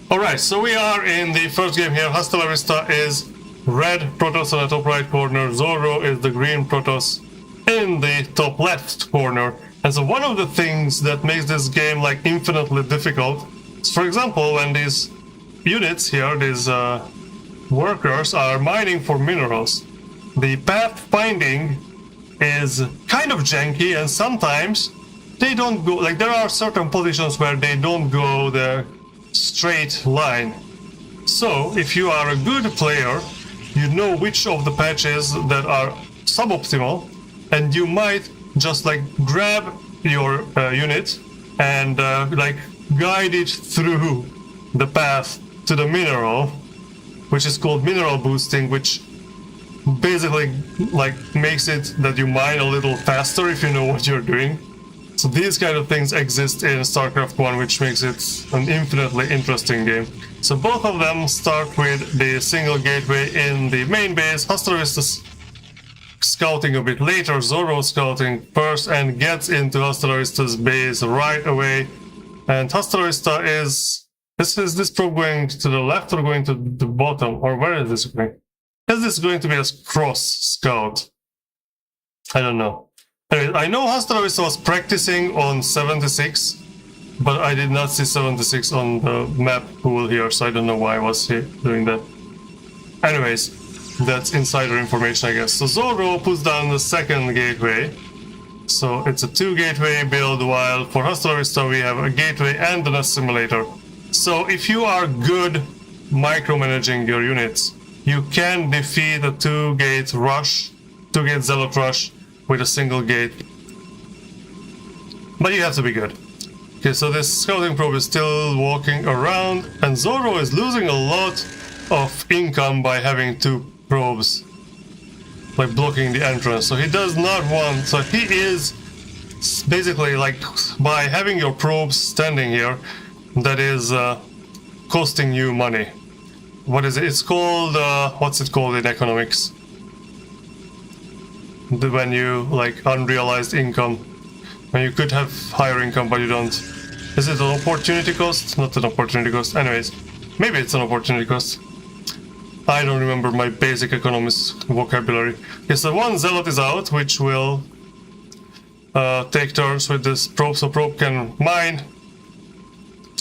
Alright, so we are in the first game here. Hasta Vista is red Protoss on the top right corner. Zorro is the green Protoss in the top left corner. And so one of the things that makes this game like infinitely difficult is, for example, when these units here, these workers are mining for minerals, the path finding is kind of janky, and sometimes they don't go, like there are certain positions where they don't go the straight line. So if you are a good player, you know which of the patches that are suboptimal, and you might just like grab your unit and like guide it through the path to the mineral, which is called mineral boosting, which basically like makes it that you mine a little faster if you know what you're doing. So these kind of things exist in StarCraft 1, which makes it an infinitely interesting game. So both of them start with the single gateway in the main base. Hasta Vista's scouting a bit later, Zorro scouting first and gets into Hasta Vista's base right away. And Hasta Vista is this probe going to the left or going to the bottom? Or where is this going? Is this going to be a cross scout? I don't know. Anyway, I know Hasta Vista was practicing on 76, but I did not see 76 on the map pool here, so I don't know why I was here doing that. Anyways, that's insider information, I guess. So Zorro puts down the second gateway. So it's a 2-gateway build, while for Hasta Vista we have a gateway and an assimilator. So if you are good micromanaging your units, you can defeat a 2-gate rush, 2-gate zealot rush, with a single gate. But you have to be good. Okay, so this scouting probe is still walking around, and Zorro is losing a lot of income by having 2 probes like blocking the entrance. So he does not want, so he is basically like, by having your probes standing here, that is costing you money. What is it? It's called, what's it called in economics? When you like unrealized income. And you could have higher income, but you don't. Is it an opportunity cost? Not an opportunity cost. Anyways, maybe it's an opportunity cost. I don't remember my basic economics vocabulary. Okay, so one zealot is out, which will take turns with this probe, so probe can mine.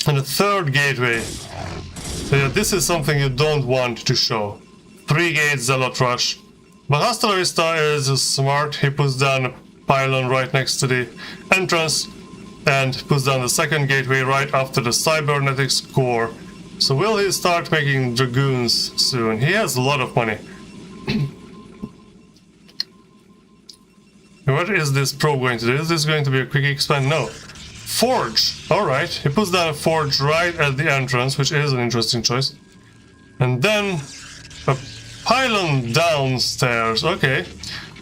And the third gateway. So yeah, this is something you don't want to show. 3 gates zealot rush. But Hasta is smart. He puts down a pylon right next to the entrance and puts down the second gateway right after the cybernetics core. So will he start making dragoons soon? He has a lot of money. What is this probe going to do? Is this going to be a quick expand? No. Forge! Alright, he puts down a forge right at the entrance, which is an interesting choice. And then a pylon downstairs. Okay.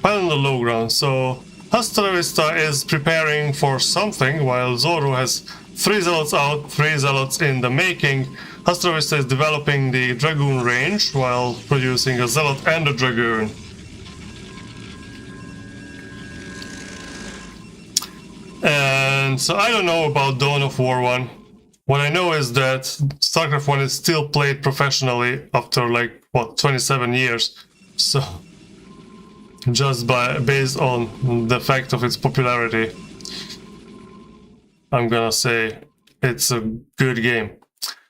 Pylon on the low ground. So Hasta is preparing for something, while Zorro has 3 zealots out, 3 zealots in the making. Hasta is developing the dragoon range while producing a zealot and a dragoon. And so I don't know about Dawn of War 1. What I know is that StarCraft 1 is still played professionally after like, what, 27 years. So, just based on the fact of its popularity, I'm gonna say it's a good game.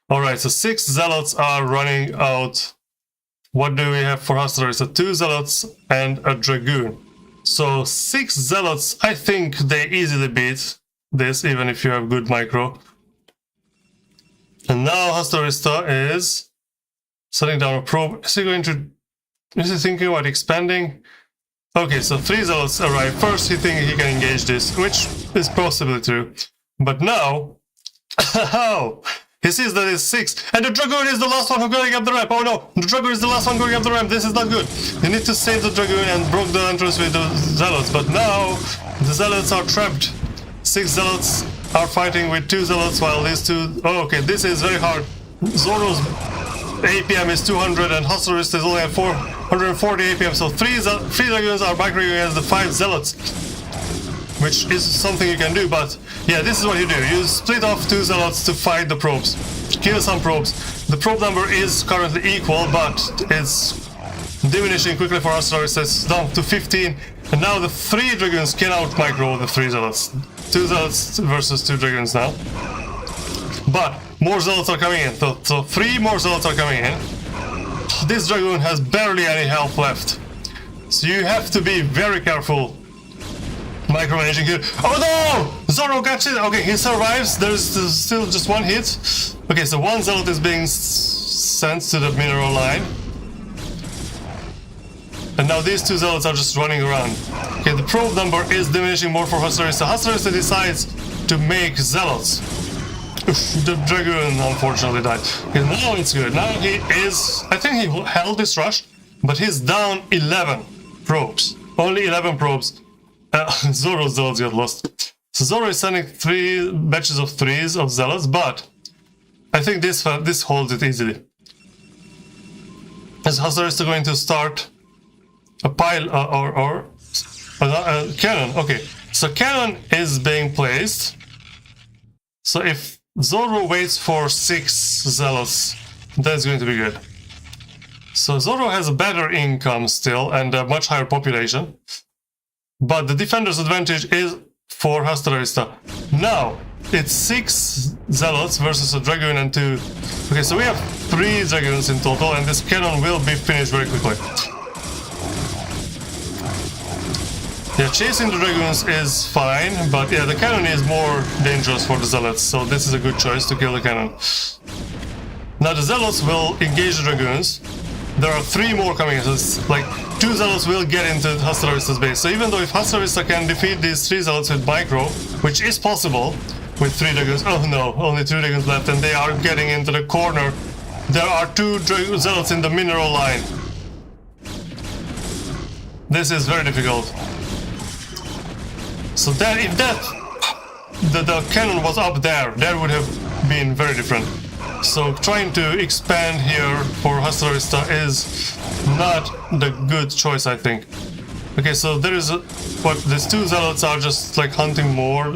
Alright, so 6 zealots are running out. What do we have for Hasta? It's 2 zealots and a dragoon. So 6 zealots, I think they easily beat this, even if you have good micro. And now Hasta is setting down a probe. Is he thinking about expanding? Okay, so 3 zealots arrive first. He thinks he can engage this, which is possibly true. But now, he sees that it's 6, and the dragoon is the last one who's going up the ramp. Oh no, the dragoon is the last one going up the ramp. This is not good. You need to save the dragoon and broke the entrance with the zealots. But now the zealots are trapped. 6 zealots are fighting with 2 zealots, while these 2. Oh, okay, this is very hard. Zorro's APM is 200, and Hasta is only at 440 APM. So 3 dragoons are microing against the 5 zealots, which is something you can do. But yeah, this is what you do. You split off 2 zealots to fight the probes. Kill some probes. The probe number is currently equal, but it's diminishing quickly for us, so it's down to 15. And now the 3 dragoons can out-micro the 3 zealots. 2 zealots versus 2 dragoons now. But more zealots are coming in. So 3 more zealots are coming in. This dragoon has barely any health left. So you have to be very careful micromanaging here. Oh no! Zorro got it! Okay, he survives. There's still just 1 hit. Okay, so 1 zealot is being sent to the mineral line. And now these 2 zealots are just running around. Okay, the probe number is diminishing more for Hasta. Hasta decides to make zealots. The dragoon unfortunately died. Okay, now it's good. Now he is... I think he held this rush, but he's down 11 probes. Only 11 probes. Zorro's zealots got lost. So Zorro is sending 3 batches of 3s of zealots, but I think this holds it easily. Is Hasta going to start a pile or cannon? Okay, so cannon is being placed. So if Zorro waits for 6 zealots, that's going to be good. So Zorro has a better income still and a much higher population. But the defender's advantage is for Hasta. Now, it's 6 zealots versus a dragoon and 2. Okay, so we have 3 dragoons in total, and this cannon will be finished very quickly. Yeah, chasing the dragoons is fine, but yeah, the cannon is more dangerous for the zealots, so this is a good choice to kill the cannon. Now the zealots will engage the dragoons. There are 3 more coming in, so it's like 2 zealots will get into Hasta base. So even though if Hasta can defeat these 3 zealots with micro, which is possible with 3 dragoons, oh no, only 2 dragoons left, and they are getting into the corner. There are 2 zealots in the mineral line. This is very difficult. So that if the cannon was up there, that would have been very different. So trying to expand here for Hasta is not the good choice, I think. Okay, so there is what these two zealots are just like hunting more.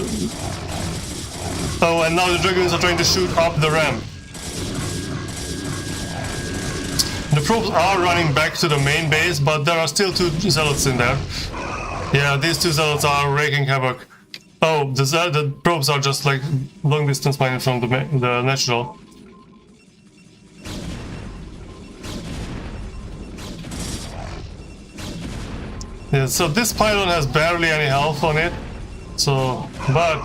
Oh, and now the dragoons are trying to shoot up the ramp. The probes are running back to the main base, but there are still two zealots in there. Yeah, these two zealots are wreaking havoc. Oh, the probes are just like long distance mining from the natural. Yeah, so this pylon has barely any health on it. So, but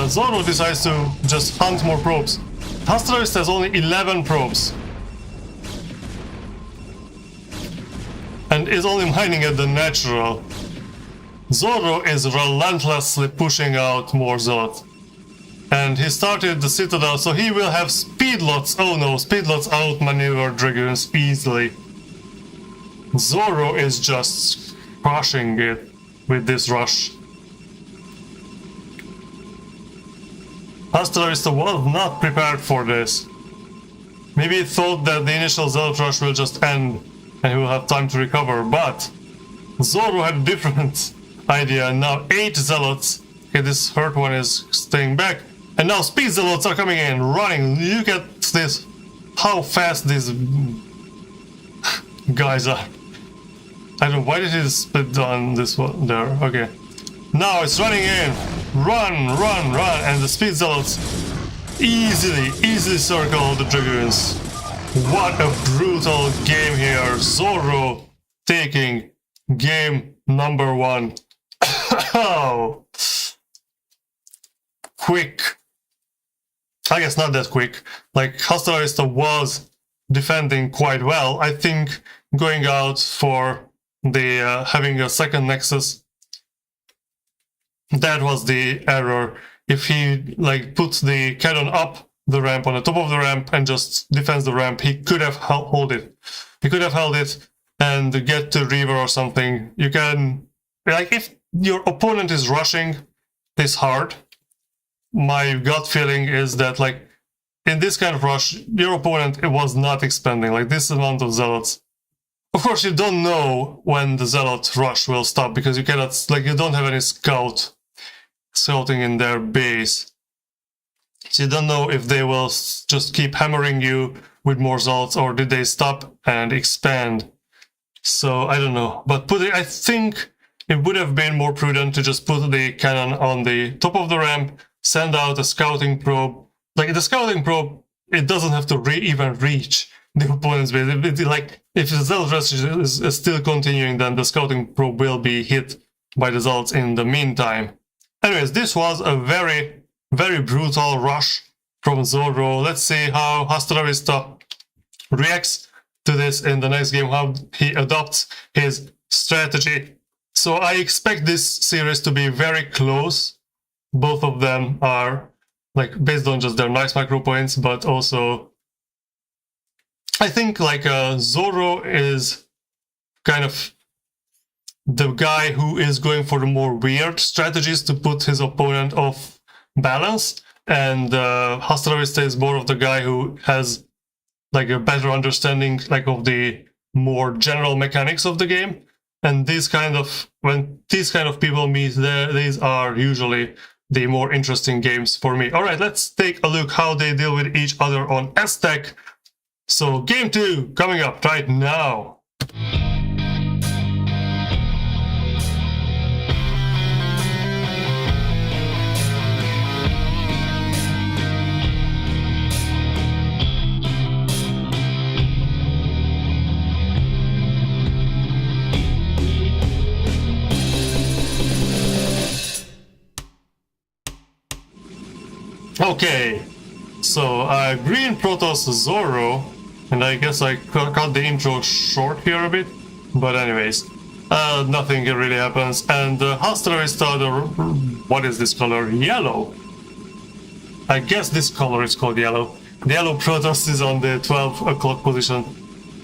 Zorro decides to just hunt more probes. Hasta has only 11 probes. And is only mining at the natural. Zorro is relentlessly pushing out more zealots. And he started the citadel, so he will have speedlots. Oh no, speedlots outmaneuver dragoons easily. Zorro is just crushing it with this rush. Hasta was not prepared for this. Maybe he thought that the initial zealot rush will just end and he will have time to recover, but Zorro had a different idea, and now 8 zealots. Okay, this hurt one is staying back, and now speed zealots are coming in, running. Look at this, how fast these guys are. I don't know, why did he split down this one there? Okay, now it's running in, run, and the speed zealots easily circle the dragoons. What a brutal game here. Zorro taking game number 1. Oh, quick. I guess not that quick. Like, Hasta was defending quite well. I think going out for the having a second Nexus, that was the error. If he like puts the cannon up the ramp, on the top of the ramp, and just defends the ramp, he could have held it. He could have held it and get to river or something. You can, like, if your opponent is rushing this hard, my gut feeling is that, like, in this kind of rush, your opponent was not expanding, like, this amount of zealots. Of course, you don't know when the zealot rush will stop, because you cannot, like, you don't have any scouting in their base. So you don't know if they will just keep hammering you with more zealots, or did they stop and expand. So, I don't know. But I think it would have been more prudent to just put the cannon on the top of the ramp, send out a scouting probe. Like, the scouting probe, it doesn't have to even reach the opponent's base. Like, if the zealot rush is still continuing, then the scouting probe will be hit by the zealots in the meantime. Anyways, this was a very, very brutal rush from Zorro. Let's see how Hasta reacts to this in the next game, how he adopts his strategy. So I expect this series to be very close. Both of them are, like, based on just their nice micro points, but also I think, like, Zorro is kind of the guy who is going for the more weird strategies to put his opponent off balance, and Hasta is more of the guy who has, like, a better understanding, like, of the more general mechanics of the game. And when these kind of people meet, these are usually the more interesting games for me. All right, let's take a look how they deal with each other on S-Tech. So game 2 coming up right now. Okay, so Green Protoss Zorro, and I guess I cut the intro short here a bit, but anyways, nothing really happens, and Hasta, what is this color? Yellow. I guess this color is called yellow. The yellow Protoss is on the 12 o'clock position,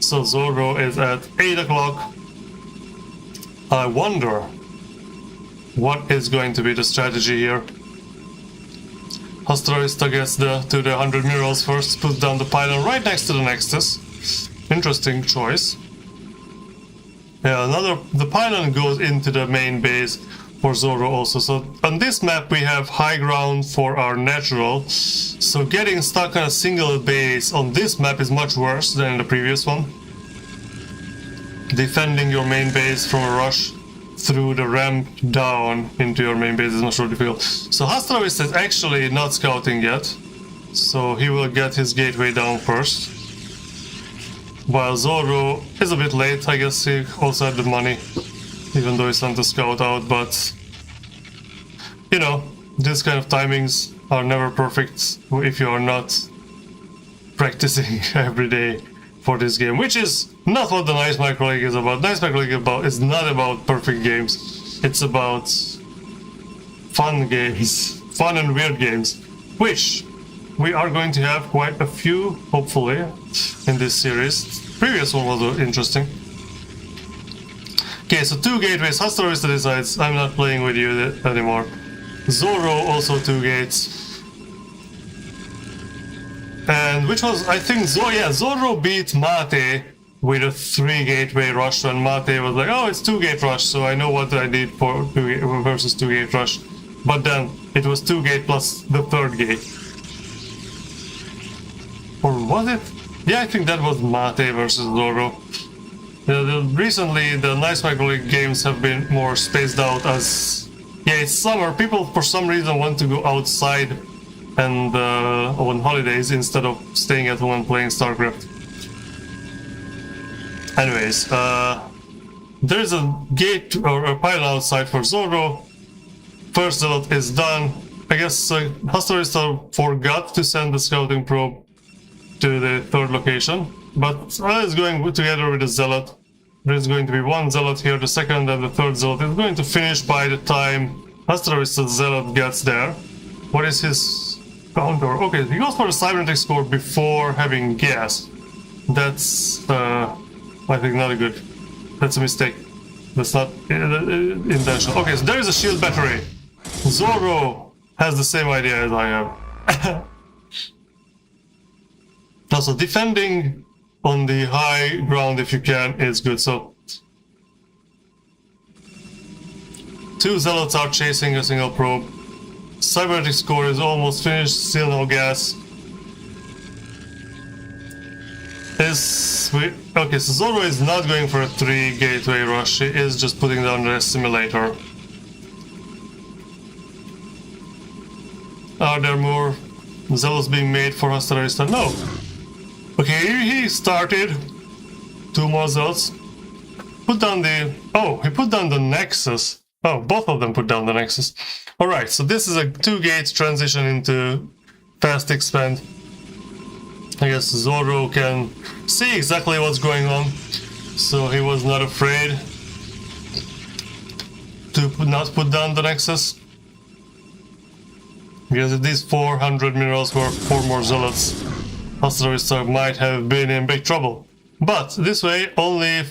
so Zorro is at 8 o'clock. I wonder what is going to be the strategy here. Hasta gets to the 100 murals first, puts down the pylon right next to the Nexus. Interesting choice. Yeah, the pylon goes into the main base for Zorro also. So on this map we have high ground for our natural. So getting stuck on a single base on this map is much worse than in the previous one. Defending your main base from a rush through the ramp down into your main base is much more difficult. So Hasta is actually not scouting yet. So he will get his gateway down first. While Zorro is a bit late, I guess he also had the money, even though he sent the scout out, but you know, these kind of timings are never perfect if you are not practicing every day for this game, which is not what the Nice Micro Leauge is about. Nice Micro Leauge is not about perfect games, it's about fun games, fun and weird games, which we are going to have quite a few, hopefully, in this series. Previous one was interesting. Okay, so 2 gateways. Hasta decides, I'm not playing with you anymore. Zorro also 2 gates. And which was, I think, Zorro beat Mate with a 3 gateway rush, and Mate was like, oh, it's 2 gate rush, so I know what I need for 2 versus 2 gate rush. But then it was 2 gate plus the 3rd gate. Or was it? Yeah, I think that was Mate versus Zorro. Recently, the Nice Micro Leauge games have been more spaced out as... Yeah, it's summer. People, for some reason, want to go outside and on holidays instead of staying at home and playing StarCraft. Anyways, there is a gate or a pylon outside for Zorro. First zealot is done. I guess Hasta forgot to send the scouting probe to the 3rd location, but it's going together with the zealot. There is going to be 1 zealot here, the 2nd and the 3rd zealot is going to finish by the time Hasta zealot gets there. What is his counter? Okay, he goes for the cybernetic score before having gas. That's I think not a good. That's a mistake. That's not intentional. Okay, so there is a shield battery. Zorro has the same idea as I have. Also, defending on the high ground if you can is good. So 2 zealots are chasing a single probe. Cybernetic score is almost finished, still no gas. Okay, so Zorro is not going for a 3 gateway rush, he is just putting down the simulator. Are there more zealots being made for Hasta? No. Okay, he started 2 more zealots. Put down the... Oh, he put down the Nexus. Oh, both of them put down the Nexus. Alright, so this is a 2 gates transition into fast expand. I guess Zorro can see exactly what's going on, so he was not afraid to not put down the Nexus. Because if these 400 minerals were 4 more zealots, Hasta might have been in big trouble. But this way, only...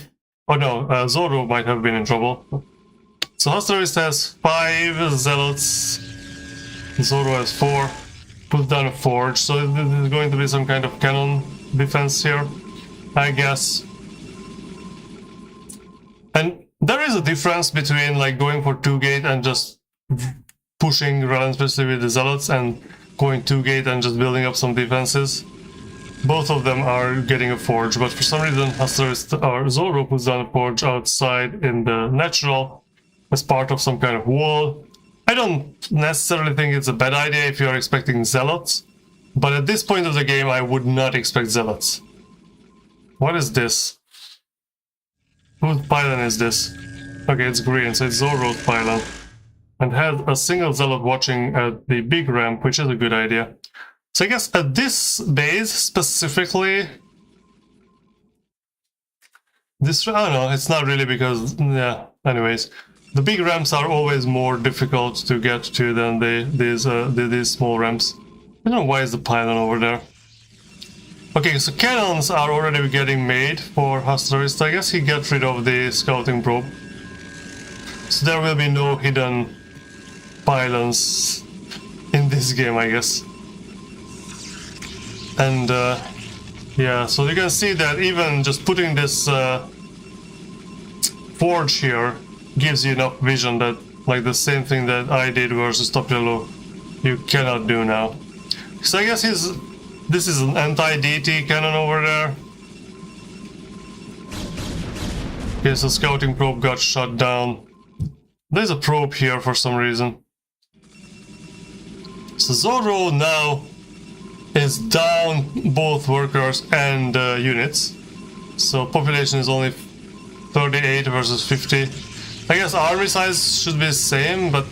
Oh no, Zorro might have been in trouble. So Hasta has 5 zealots, Zorro has 4. Put down a forge, so there's going to be some kind of cannon defense here, I guess. And there is a difference between like going for 2 gate and just pushing relentlessly with the zealots and going 2 gate and just building up some defenses. Both of them are getting a forge, but for some reason Zorro puts down a forge outside in the natural as part of some kind of wall. I don't necessarily think it's a bad idea if you are expecting zealots, but at this point of the game I would not expect zealots. What is this? Whose pylon is this? Okay, it's green, so it's Zorro's pylon. And had a single zealot watching at the big ramp, which is a good idea. So I guess at this base specifically... This... Oh no, it's not really because... Yeah, anyways. The big ramps are always more difficult to get to than these small ramps. I don't know why is the pylon over there. Okay, so cannons are already getting made for Hasta. I guess he gets rid of the scouting probe. So there will be no hidden pylons in this game, I guess. And yeah, so you can see that even just putting this forge here gives you enough vision that, like the same thing that I did versus Tapirello, you cannot do now. So I guess this is an anti-DT cannon over there. Okay, so scouting probe got shot down. There's a probe here for some reason. So Zorro now is down both workers and units. So population is only 38 versus 50. I guess army size should be the same, but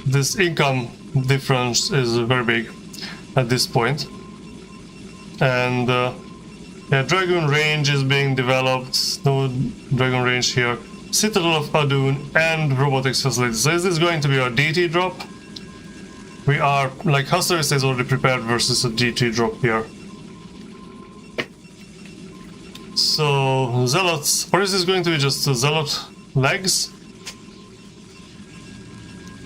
this income difference is very big at this point. And yeah, Dragoon range is being developed. No Dragoon range here. Citadel of Adun and robotics facilities. So is this going to be our DT drop? We are, like, Hasta is already prepared versus a DT drop here. So, Zealots, or is this going to be just Zealot legs?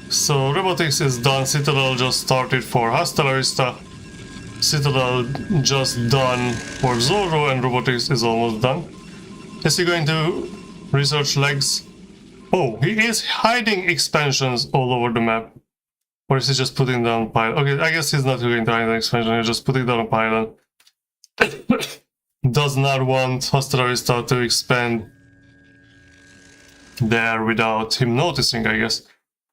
So, robotics is done, Citadel just started for Hasta. Citadel just done for Zorro, and robotics is almost done. Is he going to research legs? Oh, he is hiding expansions all over the map. Or is he just putting down pylon? Okay, I guess he's not going to hide an expansion, he's just putting down a pylon. Does not want Hasta to expand there without him noticing, I guess.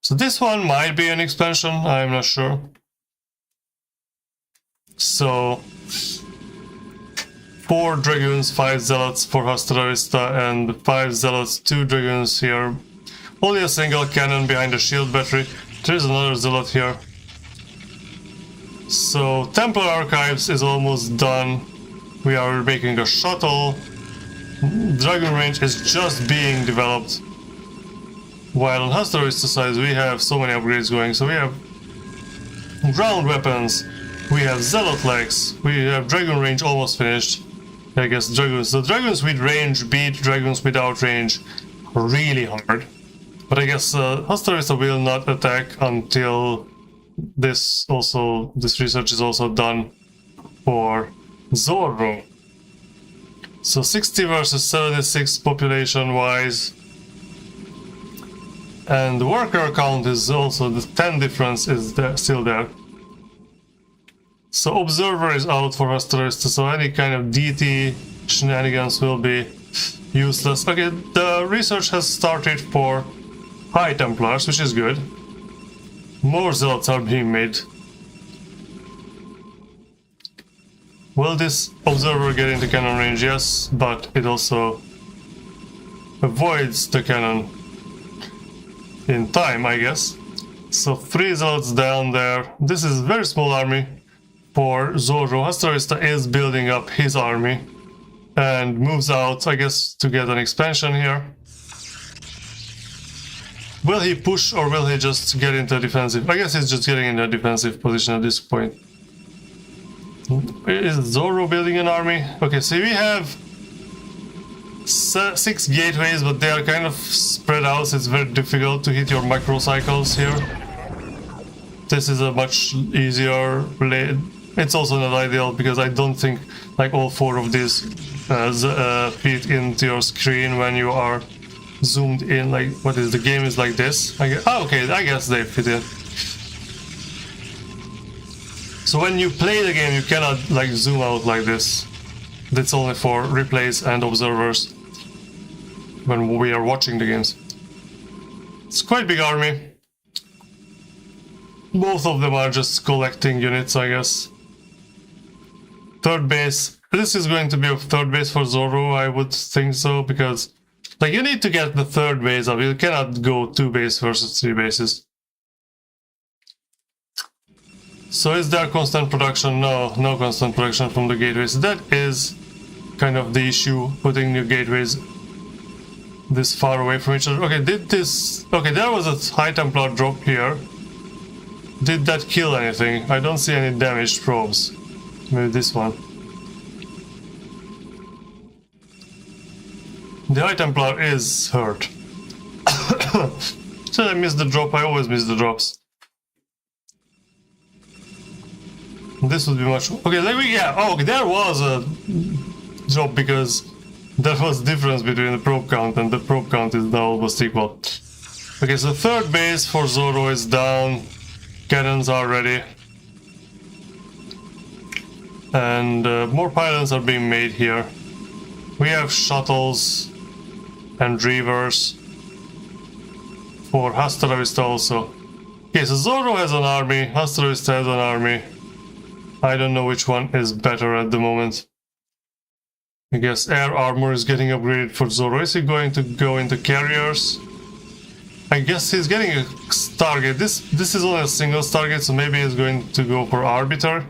So this one might be an expansion, I'm not sure. So 4 Dragoons, 5 Zealots for Hasta, and 5 Zealots, 2 Dragoons here. Only a single cannon behind the shield battery. There is another Zealot here. So Templar Archives is almost done. We are making a shuttle. Dragon range is just being developed. While on Hasta side we have so many upgrades going. So we have ground weapons, we have Zealot legs, we have Dragon range almost finished. I guess Dragoons. The Dragoons with range beat Dragons without range really hard. But I guess Hasta will not attack until this research is also done for Zorro. So 60 versus 76 population wise. And the worker count is also, the 10 difference is there, still there. So Observer is out for Hasta, so any kind of DT shenanigans will be useless. Okay, the research has started for High Templars, which is good. More Zealots are being made. Will this Observer get into cannon range? Yes, but it also avoids the cannon in time, I guess. So 3 Zealots down there. This is a very small army for Zorro. Hasta is building up his army and moves out, I guess, to get an expansion here. Will he push or will he just get into a defensive? I guess he's just getting into a defensive position at this point. Is Zorro building an army? Okay, so we have 6 gateways, but they are kind of spread out, so it's very difficult to hit your microcycles here. This is a much easier play. It's also not ideal because I don't think like all 4 of these fit into your screen when you are zoomed in. Like, what is the game is like this? Okay, I guess they fit in. So when you play the game, you cannot like zoom out like this. That's only for replays and observers when we are watching the games. It's quite a big army. Both of them are just collecting units, I guess. Third base. This is going to be a third base for Zorro, I would think so, because like you need to get the third base up. You cannot go 2 base versus 3 bases. So is there constant production? No, no constant production from the gateways. That is kind of the issue, putting new gateways this far away from each other. Okay, there was a High Templar drop here. Did that kill anything? I don't see any damaged probes. Maybe this one. The High Templar is hurt. So I missed the drop. I always miss the drops. This would be much... Okay, yeah, oh, there was a drop because There was difference between the probe count, and the probe count is now almost equal. Okay, so third base for Zorro is down. Cannons are ready. And more pylons are being made here. We have shuttles and reavers for Hasta also. Okay, so Zorro has an army, Hasta has an army. I don't know which one is better at the moment. I guess air armor is getting upgraded for Zorro. Is he going to go into carriers? I guess he's getting a Stargate. This is only a single Stargate, so maybe he's going to go for Arbiter.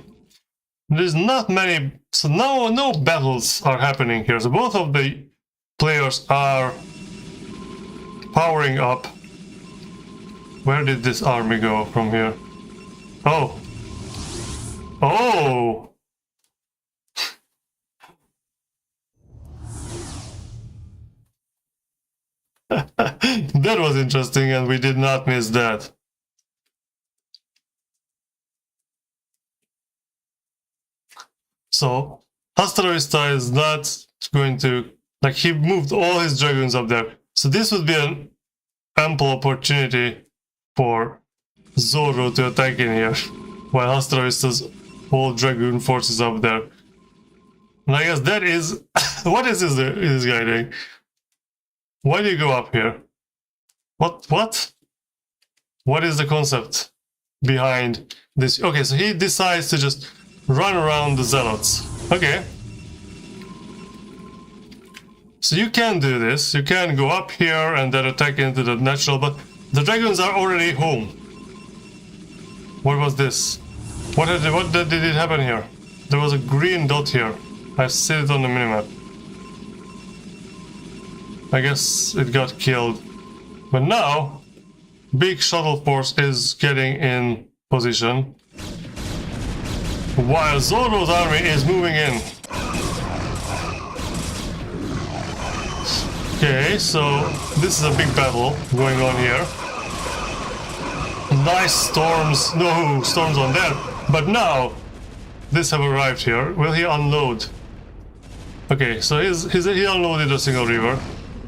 There's not many, so no battles are happening here. So both of the players are powering up. Where did this army go from here? Oh. Oh! That was interesting, and we did not miss that. So, Hasta is not going to... Like, he moved all his dragoons up there. So this would be an ample opportunity for Zorro to attack in here, while Hasta whole dragoon forces up there. And I guess that is... What is this guy doing? Why do you go up here? What? What is the concept behind this? Okay, so he decides to just run around the zealots. Okay. So you can do this. You can go up here and then attack into the natural, but the dragons are already home. What was this? What did it happen here? There was a green dot here. I see it on the minimap. I guess it got killed. But now, big shuttle force is getting in position, while Zorro's army is moving in. Okay, so this is a big battle going on here. Nice storms, no storms on there. But now, this have arrived here. Will he unload? Okay, so he unloaded a single river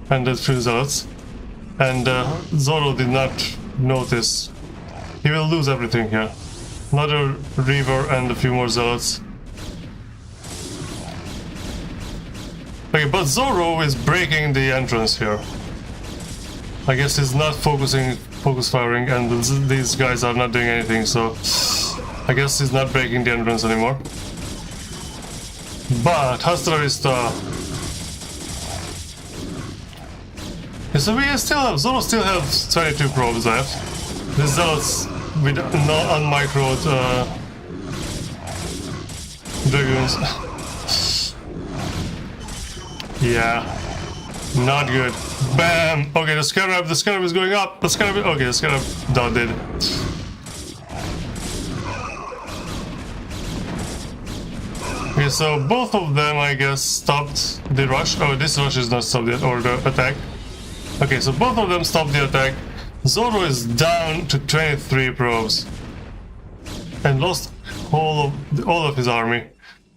and the few zealots. And Zorro did not notice. He will lose everything here. Another river and a few more zealots. Okay, but Zorro is breaking the entrance here. I guess he's not focus firing, and these guys are not doing anything, so I guess he's not breaking the entrance anymore. But Hasta so Zorro still have 22 probes left. The zealots with unmicroed dragoons. Yeah, not good. Bam! Okay, the scarab is going up. Okay, the scarab did. Okay, so both of them, I guess, stopped the rush. Oh, this rush is not stopped yet, or the attack. Okay, so both of them stopped the attack. Zorro is down to 23 probes and lost all of his army.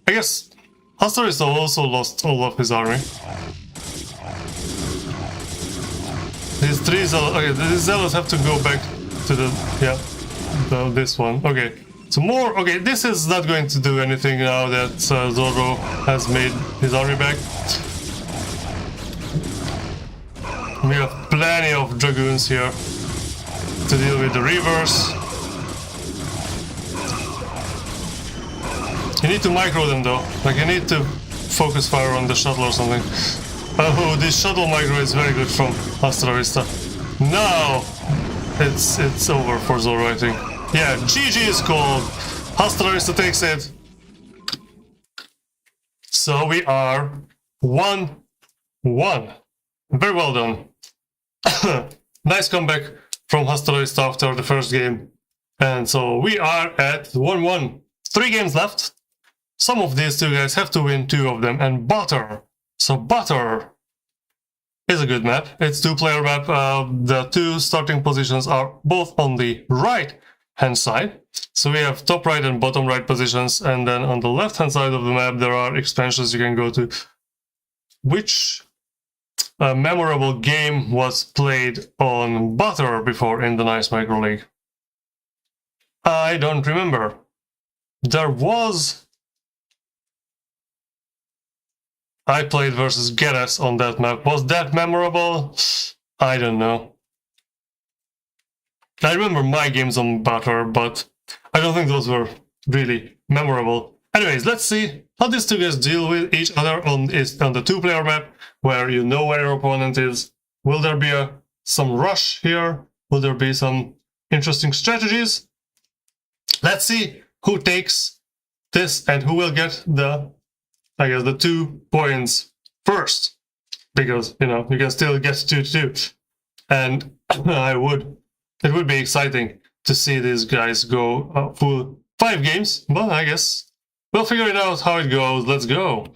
I guess Hasta also lost all of his army. These three zealots, okay, these zealots have to go back to this one. Okay, so more. Okay, this is not going to do anything now that Zorro has made his army back. We have plenty of dragoons here to deal with the reavers. You need to micro them though, like you need to focus fire on the shuttle or something. Oh, this shuttle micro is very good from Hasta Vista. Now it's over for Zorro, I think. Yeah, GG is called. Hasta Vista takes it. So we are 1-1. Very well done. Nice comeback from Hasta Vista after the first game. And so we are at 1-1. 3 games left. Some of these two guys have to win 2 of them. And Butter. So Butter is a good map. It's 2-player map. The 2 starting positions are both on the right hand side. So we have top right and bottom right positions. And then on the left hand side of the map there are expansions you can go to. which memorable game was played on Butter before in the Nice Micro Leauge? I don't remember. There was... I played versus Geras on that map. Was that memorable? I don't know. I remember my games on Butter, but I don't think those were really memorable. Anyways, let's see how these two guys deal with each other on the two-player map, where you know where your opponent is. Will there be some rush here? Will there be some interesting strategies? Let's see who takes this and who will get the 2 points first. Because, you know, you can still get 2-2. And it would be exciting to see these guys go full 5 games, but I guess we'll figure it out how it goes. Let's go.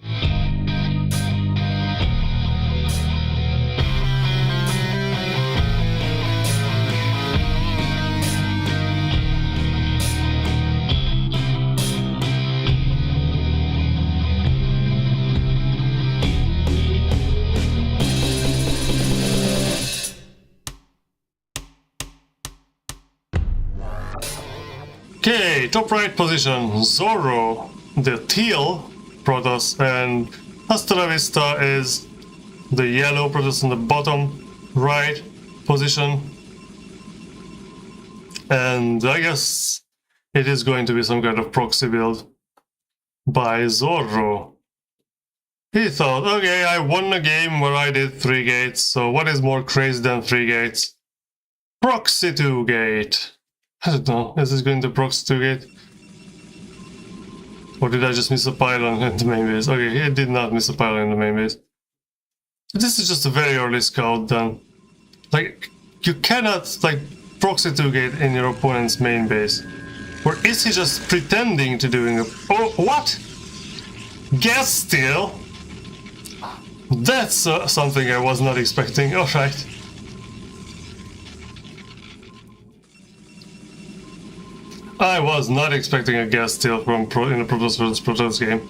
Okay, top right position, Zorro, the teal Protoss, and Hasta Vista is the yellow Protoss in the bottom right position. And I guess it is going to be some kind of proxy build by Zorro. He thought, okay, I won a game where I did 3 gates, so what is more crazy than 3 gates? Proxy 2 gate. I don't know, is this going to proxy 2 gate? Or did I just miss a pylon in the main base? Okay, he did not miss a pylon in the main base. This is just a very early scout then. Like, you cannot, like, proxy 2 gate in your opponent's main base. Or is he just pretending to doing a... Oh, what? Gas steal? That's something I was not expecting, alright. I was not expecting a gas steal from in a Protoss vs Protoss game.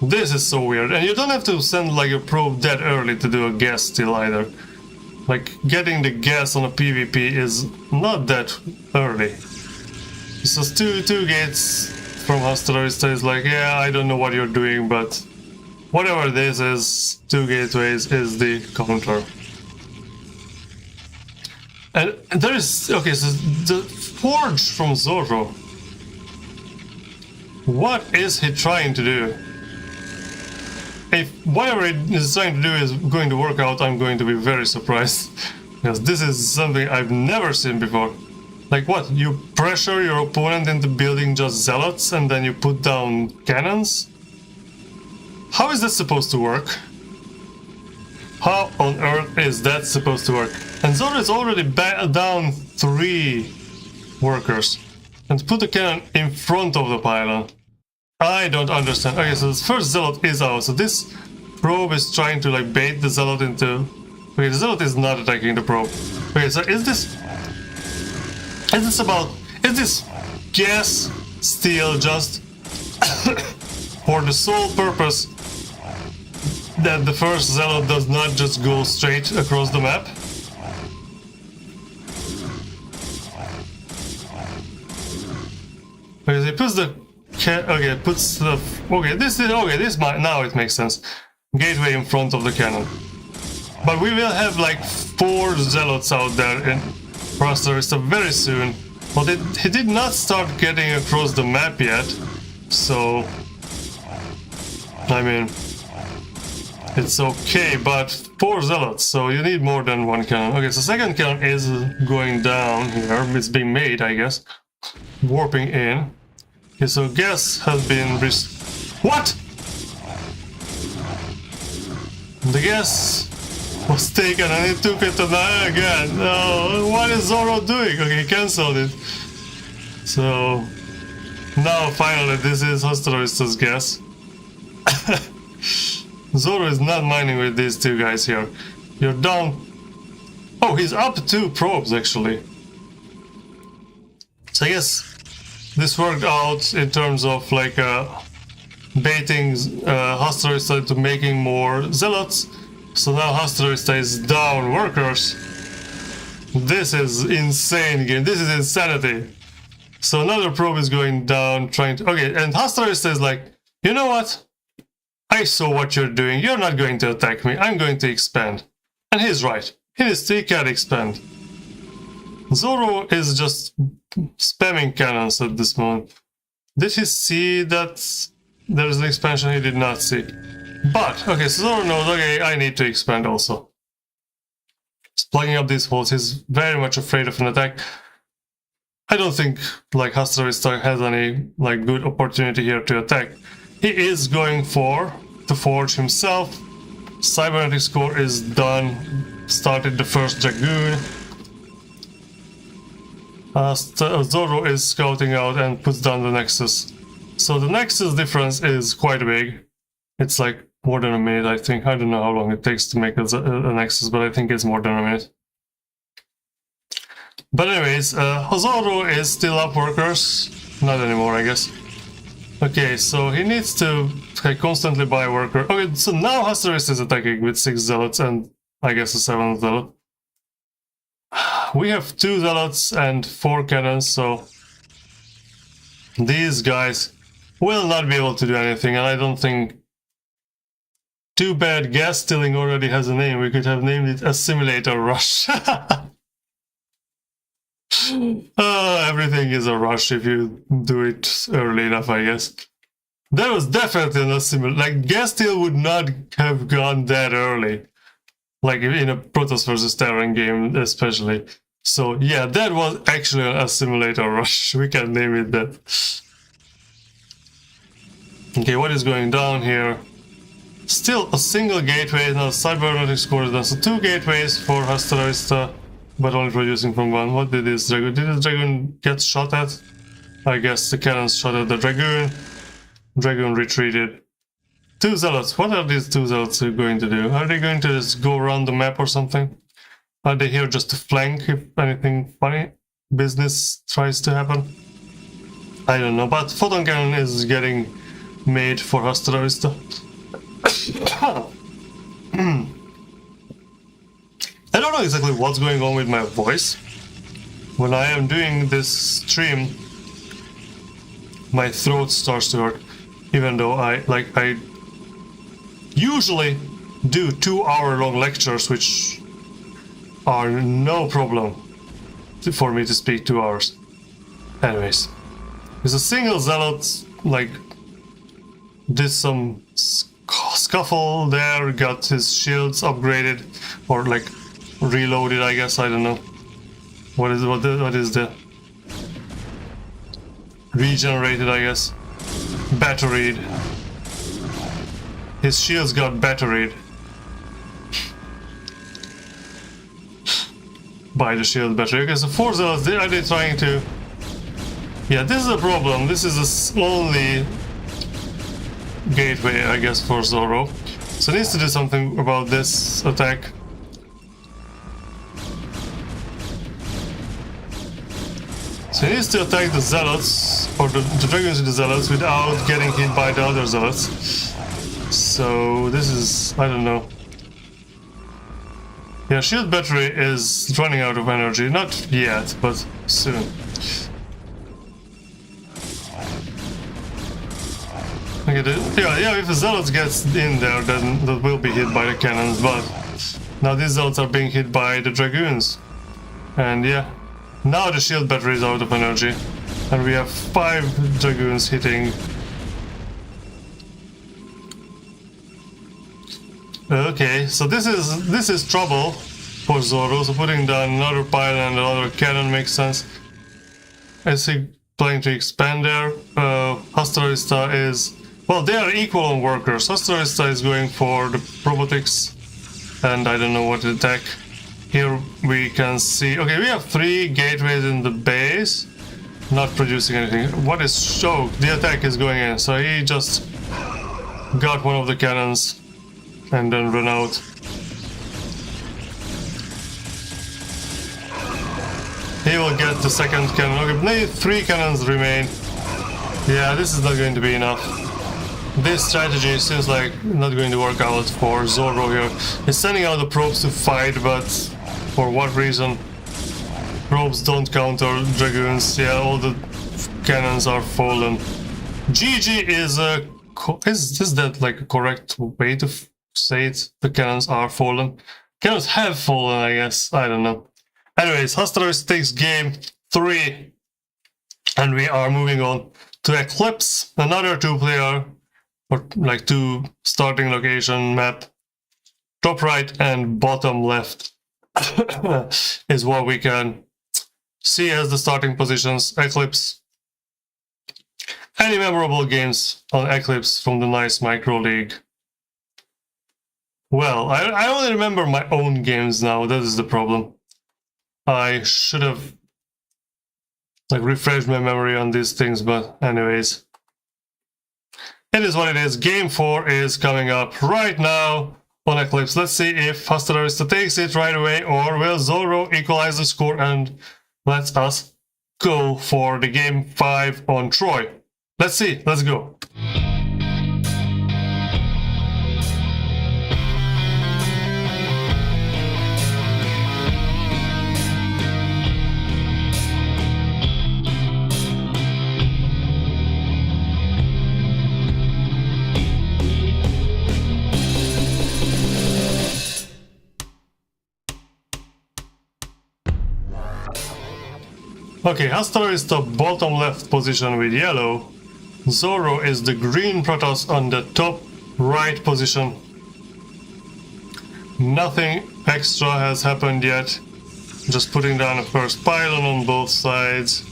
This is so weird, and you don't have to send like a probe that early to do a gas steal either. Like, getting the gas on a PvP is not that early. So two gates from Hasta is like, yeah, I don't know what you're doing, but whatever this is, 2 gateways is the counter. And there is... okay, so the Forge from Zorro. What is he trying to do? If whatever he is trying to do is going to work out, I'm going to be very surprised. Because this is something I've never seen before. Like what? You pressure your opponent into building just zealots and then you put down cannons? How is that supposed to work? How on earth is that supposed to work? And Zorro is already down 3 workers. And put the cannon in front of the pylon. I don't understand. Okay, so this first zealot is out. So this probe is trying to like bait the zealot into... okay, the zealot is not attacking the probe. Okay, so is this gas steal just for the sole purpose that the first zealot does not just go straight across the map? Okay, he puts the this might, now it makes sense. Gateway in front of the cannon. But we will have like 4 zealots out there in Hasta Vista very soon. But he did not start getting across the map yet, so I mean, it's okay, but 4 zealots, so you need more than 1 cannon. Okay, so second cannon is going down here. It's being made, I guess. Warping in. Okay, so gas has been what? The gas was taken and he took it again. No, what is Zorro doing? Okay, he cancelled it. So now finally this is Hasta Vista's gas. Zorro is not mining with these 2 guys here. You're down. Oh, he's up 2 probes actually. So I guess this worked out in terms of like baiting Hasta into making more zealots. So now Hasta is down workers. This is insane game. This is insanity. So another probe is going down, trying to... Okay, and Hasta is like, you know what? I saw what you're doing. You're not going to attack me. I'm going to expand. And he's right. He can expand. Zorro is just spamming cannons at this moment. Did he see that there's an expansion? He did not see. But, okay, so Zorro knows, okay, I need to expand also. He's plugging up these holes. He's very much afraid of an attack. I don't think, like, Hasta has any, like, good opportunity here to attack. He is going to forge himself. Cybernetics core is done. Started the first Dragoon. Zorro is scouting out and puts down the Nexus. So the Nexus difference is quite big. It's like more than a minute, I think. I don't know how long it takes to make a Nexus, but I think it's more than a minute. But anyways, Zorro is still up workers. Not anymore, I guess. Okay, so he needs to constantly buy worker. Okay, so now Hasta is attacking with 6 zealots and I guess a 7th zealot. We have 2 zealots and 4 cannons, so these guys will not be able to do anything, and I don't think... Too bad gas stealing already has a name. We could have named it Assimilator Rush. Everything is a rush if you do it early enough, I guess. That was definitely an assimilator. Like, gas steal would not have gone that early. Like, in a Protoss vs. Terran game, especially. So, yeah, that was actually an assimilator rush. We can name it that. Okay, what is going down here? Still a single gateway. Now, Cybernetics core is done. So, 2 gateways for Hasta, but only producing from 1. What did this Dragoon? Did this Dragoon get shot at? I guess the cannons shot at the Dragoon. Dragoon retreated. 2 zealots. What are these 2 zealots going to do? Are they going to just go around the map or something? Are they here just to flank if anything funny business tries to happen? I don't know, but photon cannon is getting made for Hasta. I don't know exactly what's going on with my voice. When I am doing this stream, my throat starts to hurt, even though I usually do 2-hour-long lectures, which are no problem for me to speak 2 hours. Anyways, there's a single zealot, like, did some scuffle there, got his shields upgraded, or like reloaded, I guess. I don't know. What is the regenerated, I guess. Batteried. His shields got batteried by the shield battery. Okay, so 4 zealots, are they trying to... Yeah, this is a problem. This is the only gateway, I guess, for Zorro. So he needs to do something about this attack. So he needs to attack the zealots, or the Dragoons with the zealots, without getting hit by the other zealots. So this is... I don't know. Yeah, shield battery is running out of energy. Not yet, but soon. Okay, yeah, if the zealots gets in there, then that will be hit by the cannons, but now these zealots are being hit by the Dragoons. And yeah, now the shield battery is out of energy, and we have 5 Dragoons hitting. Okay, so this is trouble for Zorro, so putting down another pile and another cannon makes sense. Is he planning to expand there? Hasta is... Well, they are equal on workers. Hasta is going for the robotics, and I don't know what to attack. Here we can see... Okay, we have 3 gateways in the base, not producing anything. What is show? The attack is going in, so he just got one of the cannons and then run out. He will get the second cannon. Okay, maybe 3 cannons remain. Yeah, this is not going to be enough. this strategy seems like not going to work out for Zorro here. He's sending out the probes to fight, but for what reason? Probes don't counter dragoons. Yeah, all the cannons are fallen. GG is a... Is that like a correct way to say it? The cannons are fallen. Cannons have fallen, I guess. I don't know. Anyways, Hasta takes game 3. And we are moving on to Eclipse, another 2-player, or like 2 starting location map. Top right and bottom left is what we can see as the starting positions. Eclipse. Any memorable games on Eclipse from the Nice Micro Leauge? Well, I only remember my own games now, that is the problem. I should have like refreshed my memory on these things, but anyways. It is what it is. Game 4 is coming up right now on Eclipse. Let's see if Hasta takes it right away, or will Zorro equalize the score and let us go for the game 5 on Troy. Let's see, let's go. Okay, Hasta is the bottom left position with yellow. Zorro is the green Protoss on the top right position. Nothing extra has happened yet. Just putting down a first pylon on both sides.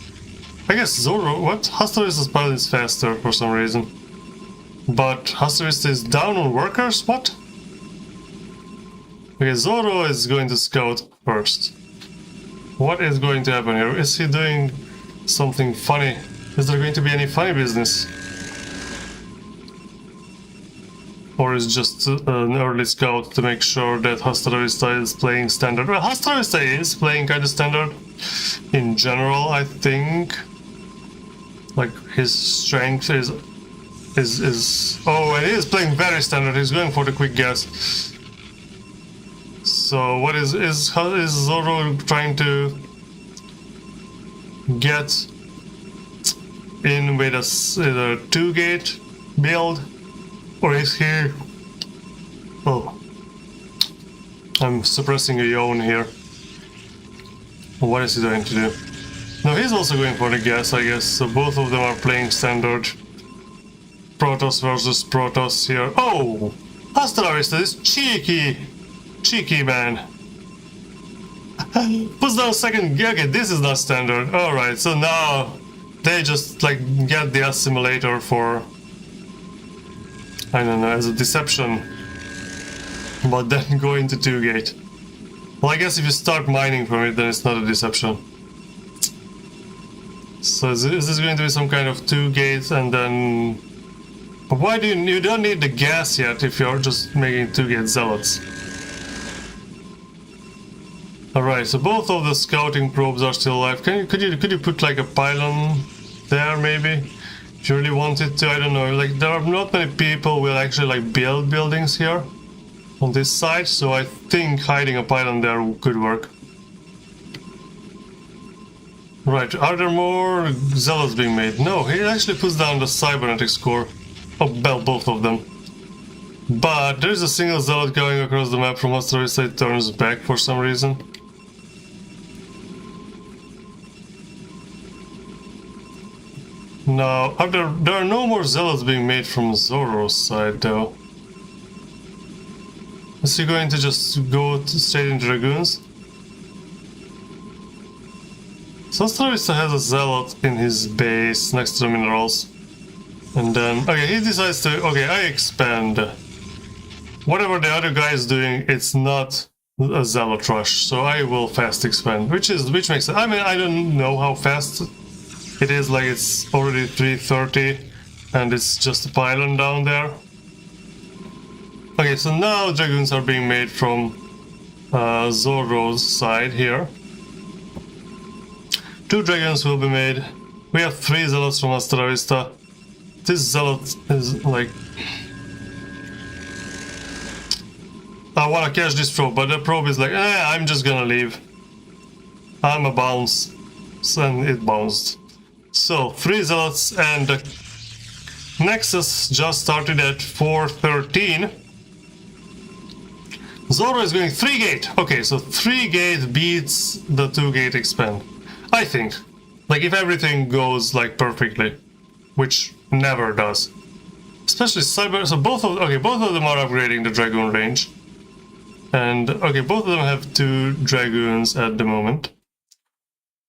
I guess Zorro... What? Hasta pylon is faster for some reason. But Hasta is down on workers? What? Okay, Zorro is going to scout first. What is going to happen here? Is he doing something funny? Is there going to be any funny business? Or is it just an early scout to make sure that Hasta is playing standard? Well, Hasta is playing kind of standard in general, I think. Like, his strength is... Oh, and he is playing very standard. He's going for the quick gas. So what is Zorro trying to get in with a 2-gate build, or is he... Oh, I'm suppressing a yawn here. What is he going to do? No, he's also going for the gas, I guess. So both of them are playing standard. Protoss versus Protoss here. Oh, Hasta this cheeky man. Puts down second. Okay, this is not standard. Alright, so now they just like get the assimilator for, I don't know, as a deception, but then go into 2-gate. Well, I guess if you start mining from it, then it's not a deception. So is this going to be some kind of 2-gate, and then... But why do you don't need the gas yet if you're just making 2-gate zealots? Alright, so both of the scouting probes are still alive. Could you put like a pylon there maybe? If you really wanted to, I don't know. Like, there are not many people who will actually like build buildings here on this side, so I think hiding a pylon there could work. Right, are there more zealots being made? No, he actually puts down the cybernetics core. Oh, well, both of them. But there's a single zealot going across the map from Hasta, it turns back for some reason. Now, there are no more zealots being made from Zorro's side, though. Is he going to just go straight into Dragoons? So Hasta has a zealot in his base next to the minerals. And then, okay, he decides to, okay, I expand. Whatever the other guy is doing, it's not a zealot rush, so I will fast expand, which makes sense. I mean, I don't know how fast it is, like it's already 3:30 and it's just a pylon down there. Okay, so now Dragoons are being made from Zorro's side here. 2 Dragons will be made. We have 3 Zealots from Hasta. This Zealot is like... I want to catch this probe, but the probe is like, I'm just gonna leave. I'm a bounce. And it bounced. So, 3 zealots, and the Nexus just started at 413. Zorro is going 3 gate. Okay, so 3 gate beats the 2 gate expand. I think. Like, if everything goes, like, perfectly. Which never does. Especially Cyber... So both of them are upgrading the Dragoon range. And, okay, both of them have 2 Dragoons at the moment.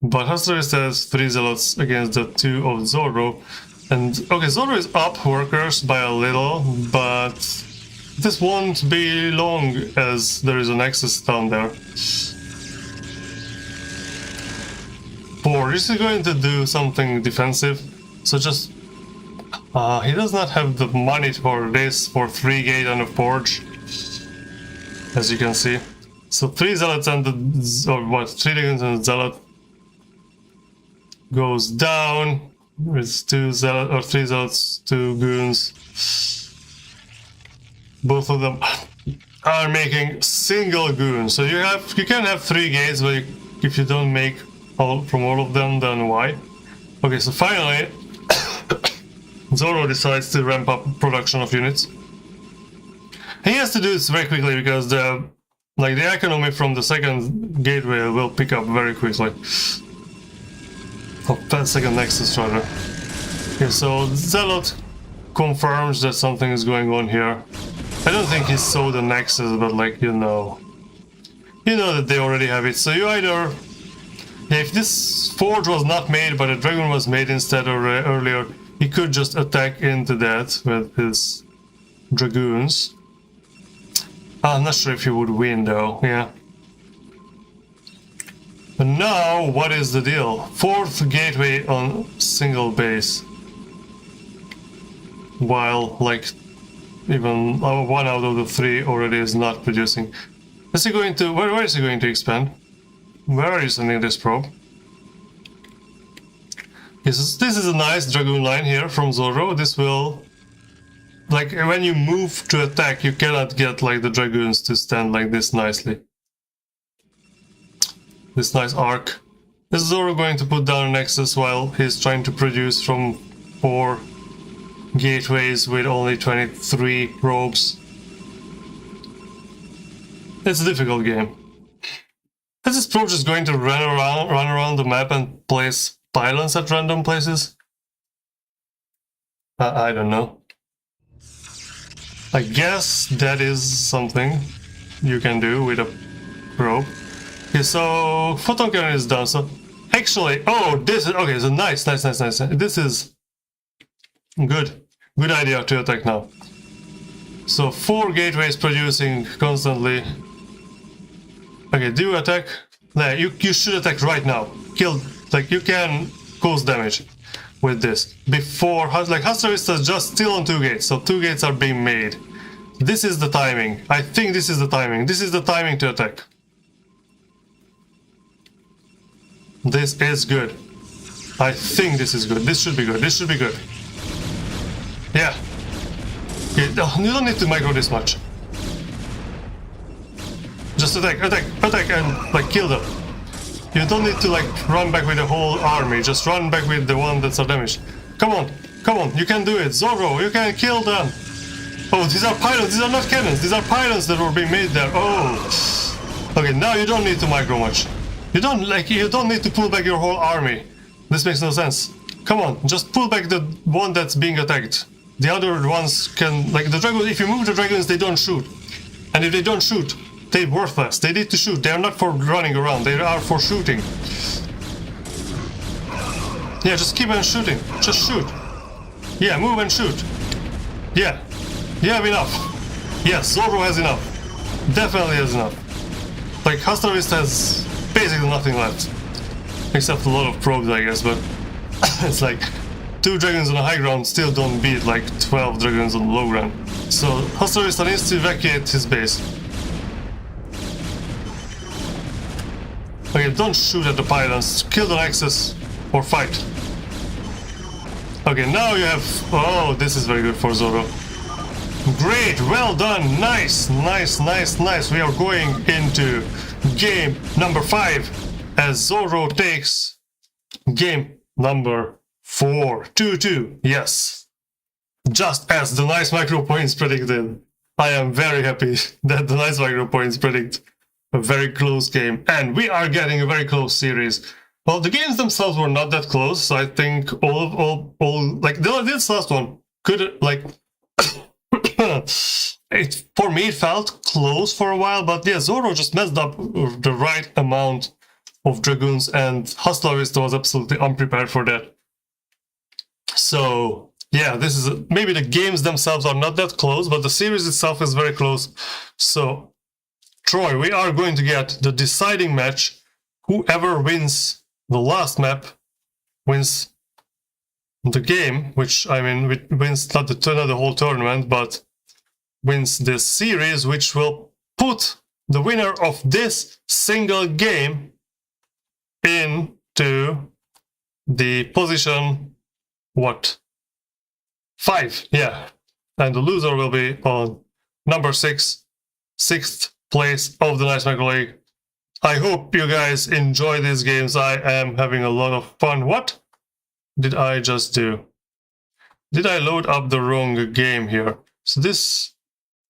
But Hasta has 3 zealots against the 2 of Zorro. And, okay, Zorro is up workers by a little, but this won't be long as there is a Nexus down there. 4, this is going to do something defensive, so just... he does not have the money for this, for 3 gate and a forge, as you can see. So 3 zealots and the... or what, 3 dragons and a zealot goes down. It's 2 zealots, or 3 zealots, 2 goons. Both of them are making single goons. So you can have 3 gates, but if you don't make from all of them, then why? Okay, so finally Zorro decides to ramp up production of units. He has to do this very quickly because the economy from the second gateway will pick up very quickly. Oh, that second Nexus rather. Okay, so Zealot confirms that something is going on here. I don't think he saw the Nexus, but like, you know that they already have it. So you either... Yeah, if this forge was not made, but a dragon was made instead or earlier, he could just attack into that with his dragoons. I'm not sure if he would win though, yeah. But now, what is the deal? 4th gateway on single base. While, like, even 1 out of the 3 already is not producing. Is he going to... Where is he going to expand? Where are you sending this probe? This is a nice Dragoon line here from Zorro. This will... Like, when you move to attack, you cannot get, like, the Dragoons to stand like this nicely. This nice arc. Is Zorro going to put down a Nexus while he's trying to produce from 4 gateways with only 23 probes? It's a difficult game. Is this probe just going to run around the map and place pylons at random places? I don't know. I guess that is something you can do with a probe. Okay, so photon cannon is done. So actually, oh, this is okay. So nice. This is good idea to attack now. So 4 gateways producing constantly. Okay, do you attack? Nah, you should attack right now. Kill, like, you can cause damage with this. Before, like, Hasta Vista is just still on 2 gates, so 2 gates are being made. This is the timing. I think this is the timing. This is the timing to attack. This is good. I think this is good. This should be good. This should be good. Yeah. You don't need to micro this much. Just attack, and like kill them. You don't need to like run back with the whole army. Just run back with the one that's damaged. Come on, you can do it. Zorro, you can kill them. Oh, these are pylons. These are not cannons. These are pylons that were being made there. Oh. Okay, now you don't need to micro much. You don't need to pull back your whole army. This makes no sense. Come on, just pull back the one that's being attacked. The other ones can, like the dragons, if you move the dragons, they don't shoot. And if they don't shoot, they're worthless. They need to shoot. They are not for running around. They are for shooting. Yeah, just keep on shooting. Just shoot. Yeah, move and shoot. Yeah. You have enough. Yes, Zorro has enough. Definitely has enough. Like, Hasta Vista has basically nothing left. Except a lot of probes, I guess, but it's like 2 dragons on the high ground still don't beat like 12 dragons on the low ground. So Hasta Vista needs to evacuate his base. Okay, don't shoot at the pylons. Kill the Nexus or fight. Okay, now you have... Oh, this is very good for Zorro. Great, well done, nice, nice, nice, nice. We are going into game number 5 as Zorro takes game number 4. 2-2, yes. Just as the Nice Micro Points predicted. I am very happy that the Nice Micro Points predict a very close game. And we are getting a very close series. Well, the games themselves were not that close, so I think all like this last one could like for me it felt close for a while, but yeah, Zorro just messed up the right amount of dragoons, and Hasta was absolutely unprepared for that. So yeah, this is maybe the games themselves are not that close, but the series itself is very close. So Troy, we are going to get the deciding match. Whoever wins the last map wins the game, which I mean wins not the whole tournament, but wins this series, which will put the winner of this single game into the position 5, yeah, and the loser will be on number 6, 6th place of the Nice Micro Leauge. I hope you guys enjoy these games. I am having a lot of fun. What did I just do? Did I load up the wrong game here? So this...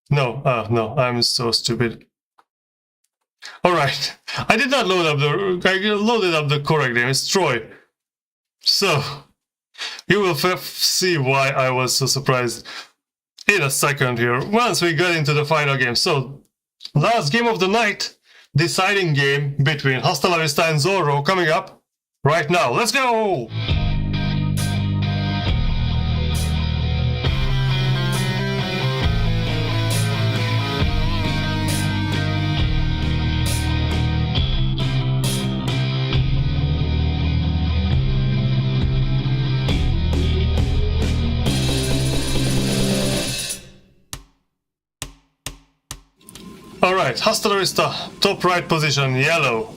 No, no, I'm so stupid. Alright, I did not load up I loaded up the correct game. It's Troy. So, you will see why I was so surprised in a second here, once we get into the final game. So, last game of the night, deciding game between Hasta Vista and Zorro coming up right now. Let's go! Alright, Hasta Vista, top right position, yellow.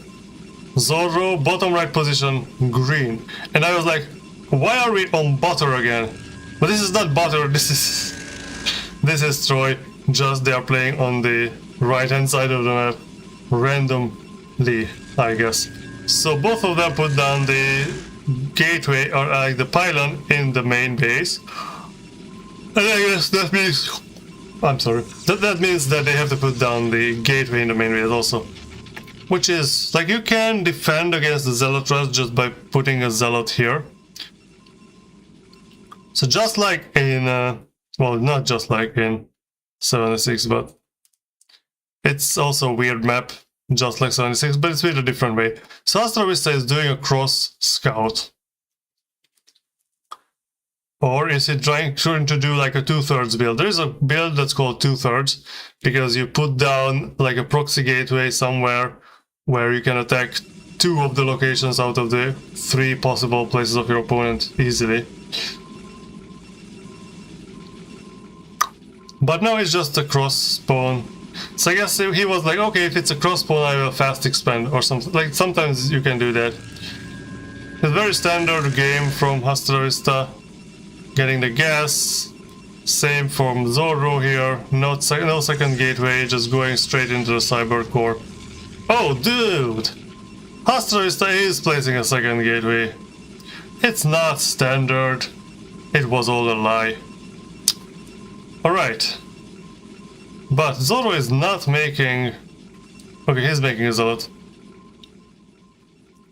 Zorro, bottom right position, green. And I was like, why are we on butter again? But this is not butter, this is Troy. Just they are playing on the right hand side of the map, randomly, I guess. So both of them put down the gateway, or like the pylon, in the main base. And I guess that means... I'm sorry. That means that they have to put down the gateway in the main base also. Which is, like, you can defend against the Zealot Rush just by putting a Zealot here. So just like in, well, not just like in 76, but it's also a weird map, just like 76, but it's with a different way. So Hasta Vista is doing a cross scout. Or is it trying to do like a 2/3 build? There is a build that's called 2/3 because you put down like a proxy gateway somewhere where you can attack 2 of the locations out of the 3 possible places of your opponent easily. But now it's just a cross spawn. So I guess he was like, okay, if it's a cross spawn, I will fast expand or something. Like sometimes you can do that. It's a very standard game from Hasta Vista. Getting the gas, same from Zorro here, no second gateway, just going straight into the cyber core. Oh dude! Hasta Vista is placing a second gateway. It's not standard. It was all a lie. Alright. But Zorro is not making... Okay, he's making a Zealot.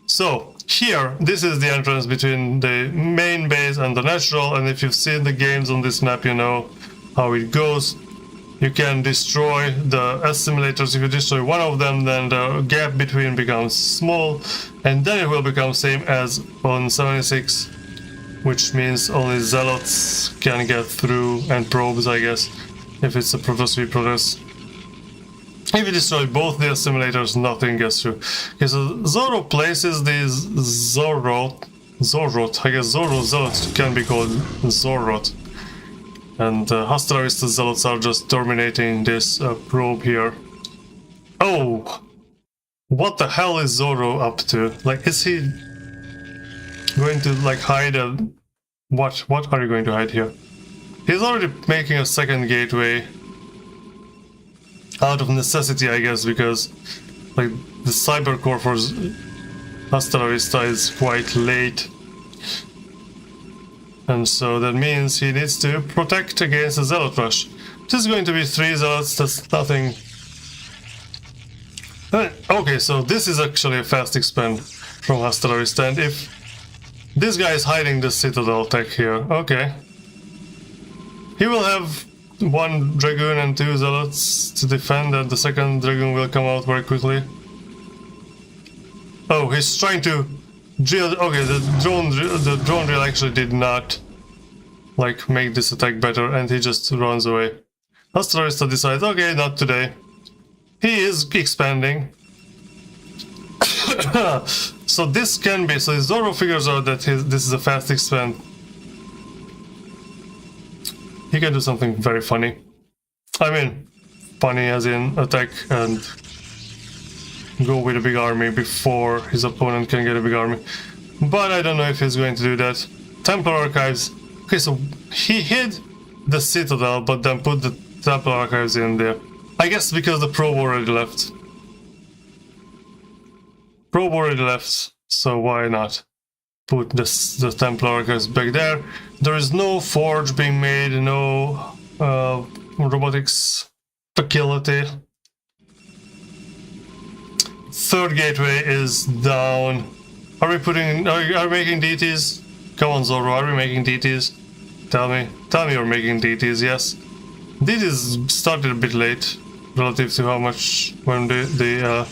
So, here, this is the entrance between the main base and the natural, and if you've seen the games on this map, you know how it goes. You can destroy the assimilators. If you destroy one of them, then the gap between becomes small, and then it will become same as on 76, which means only Zealots can get through, and probes, I guess, if it's a Protoss v Protoss. If you destroy both the assimilators, nothing gets through. Okay, so Zorro places these Zorro, I guess Zorro Zealots can be called Zorro. And Hasta Vista Zealots are just terminating this probe here. Oh! What the hell is Zorro up to? Like, is he going to, like, hide a... What are you going to hide here? He's already making a second gateway. Out of necessity, I guess, because like the cyber core for Hasta Vista is quite late. And so that means he needs to protect against the Zealot Rush. This is going to be 3 Zealots, that's nothing. Okay, so this is actually a fast expand from Hasta Vista, and if this guy is hiding the Citadel tech here, okay. He will have 1 Dragoon and 2 Zealots to defend, and the second Dragoon will come out very quickly. Oh, he's trying to drill. Okay, the drone drill actually did not like make this attack better, and he just runs away. Hasta Vista decides, okay, not today. He is expanding. So this can be. So Zorro figures out that this is a fast expand. He can do something very funny. I mean, funny as in attack and go with a big army before his opponent can get a big army. But I don't know if he's going to do that. Templar Archives. Okay, so he hid the Citadel, but then put the Templar Archives in there. I guess because the probe already left. Probe already left, so why not put the Templar Archives back there? There is no forge being made, no robotics facility. Third gateway is down. Are we putting? Are we making DTs? Come on, Zorro, are we making DTs? Tell me you're making DTs. Yes. DTs started a bit late relative to how much when the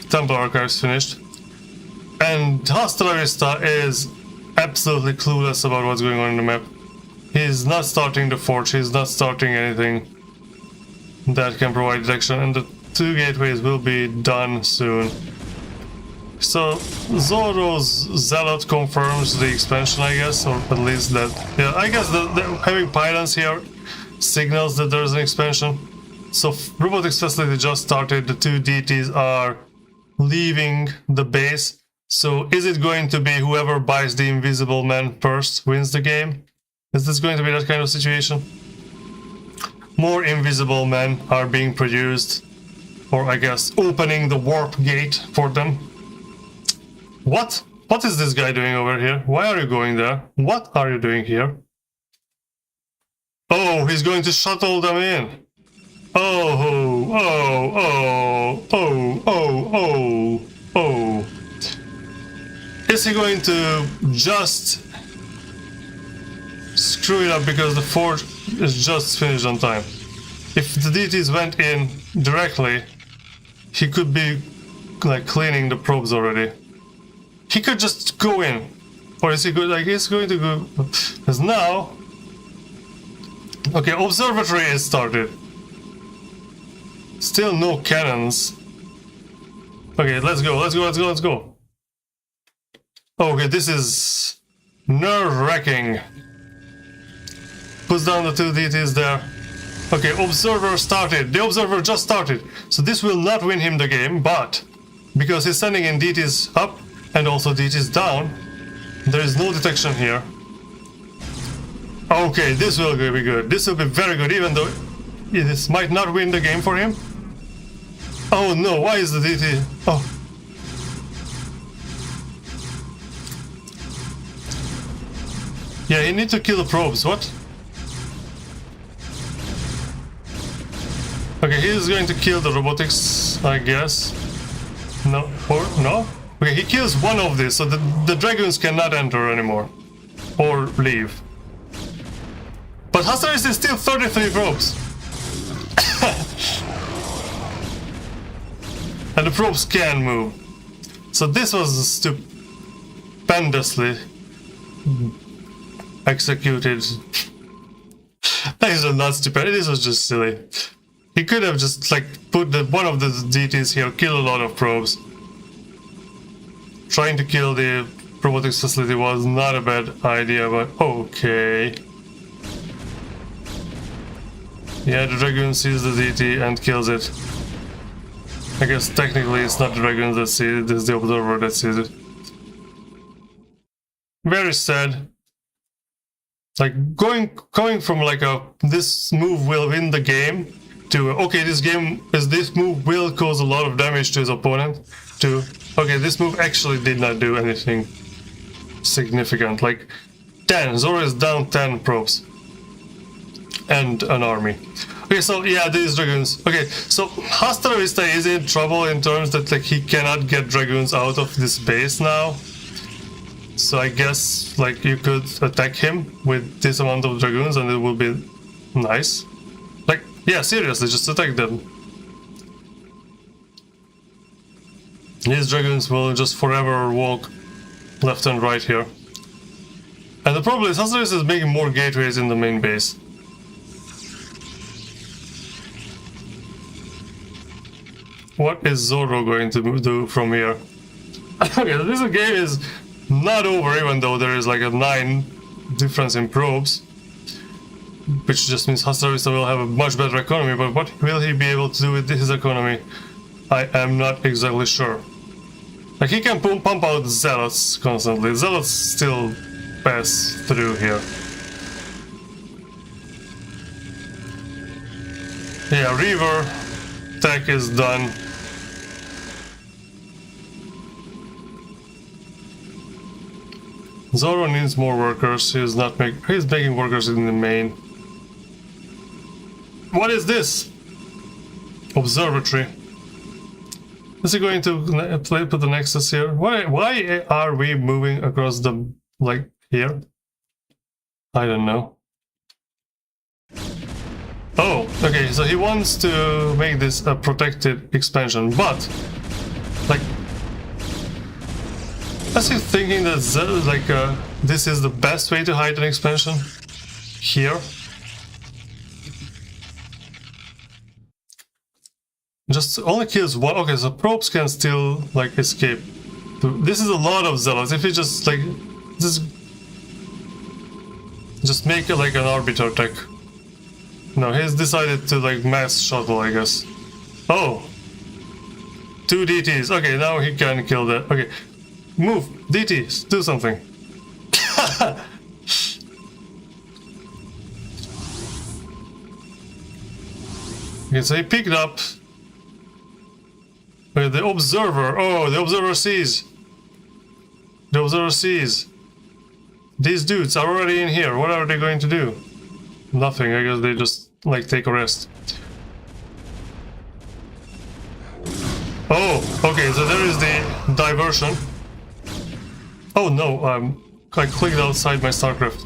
Templar Archives finished. And Hasta Vista is absolutely clueless about what's going on in the map. He's not starting the forge, he's not starting anything that can provide detection, and the 2 gateways will be done soon. So Zorro's Zealot confirms the expansion, I guess, or at least that. Yeah, I guess having pylons here signals that there's an expansion. So robotics facility just started, the 2 DTs are leaving the base. So is it going to be whoever buys the Invisible Man first wins the game? Is this going to be that kind of situation? More Invisible Men are being produced, or I guess opening the warp gate for them. What? What is this guy doing over here? Why are you going there? What are you doing here? Oh, he's going to shuttle them in. Oh, oh, oh, oh, oh, oh, oh. Is he going to just screw it up because the forge is just finished on time? If the DTs went in directly, he could be like cleaning the probes already. He could just go in. Or is he good? Like he's going to go. Because now. Okay, observatory is started. Still no cannons. Okay, let's go, let's go, let's go, let's go. Okay, this is nerve-wracking. Puts down the 2 DTs there. Okay, observer started. The observer just started. So this will not win him the game, but because he's sending in DTs up and also DTs down, there is no detection here. Okay, this will be good. This will be very good, even though this might not win the game for him. Oh no, why is the DT? Oh. Yeah, you need to kill the probes, what? Okay, he's going to kill the robotics, I guess. No, or no? Okay, he kills one of these, so the dragons cannot enter anymore. Or leave. But Hasta is still 33 probes. And the probes can move. So this was stupendously executed. These are not stupid, this was just silly. He could have just like put one of the DTs here, kill a lot of probes. Trying to kill the robotics facility was not a bad idea, but okay. Yeah, the Dragoon sees the DT and kills it. I guess technically it's not the Dragoons that see it, it's the Observer that sees it. Very sad. Like going from like this move will win the game to okay, this move will cause a lot of damage to his opponent, to okay, this move actually did not do anything significant. Like 10, Zorro is down 10 probes and an army. Okay, so yeah, these dragoons. Okay, so Hasta Vista is in trouble in terms that like he cannot get dragoons out of this base now. So I guess like you could attack him with this amount of dragoons and it will be nice. Like, yeah, seriously, just attack them. These dragoons will just forever walk left and right here. And the problem is Hasta Vista is making more gateways in the main base. What is Zorro going to do from here? Okay, this game is not over, even though there is like a 9 difference in probes, which just means Hasta Vista will have a much better economy, but what will he be able to do with his economy? I am not exactly sure. Like, he can pump out zealots constantly. Zealots still pass through here. Yeah, Reaver tech is done. Zorro needs more workers. He's making workers in the main. What is this? Observatory. Is he going to put the Nexus here? Why are we moving across the like here? I don't know. Oh, okay. So he wants to make this a protected expansion, but like. Is he thinking that this is the best way to hide an expansion? Here? Just only kills one. Okay, so probes can still like escape. This is a lot of zealots. If he just like just make it like an arbiter tech. No, he's decided to like mass shuttle, I guess. Oh, 2 DTs. Okay, now he can kill that. Okay. Move! DTs! Do something! Okay, so he picked up the observer. Oh, the observer sees! The observer sees! These dudes are already in here. What are they going to do? Nothing. I guess they just like take a rest. Oh, okay, so there is the diversion. Oh no, I clicked outside my StarCraft.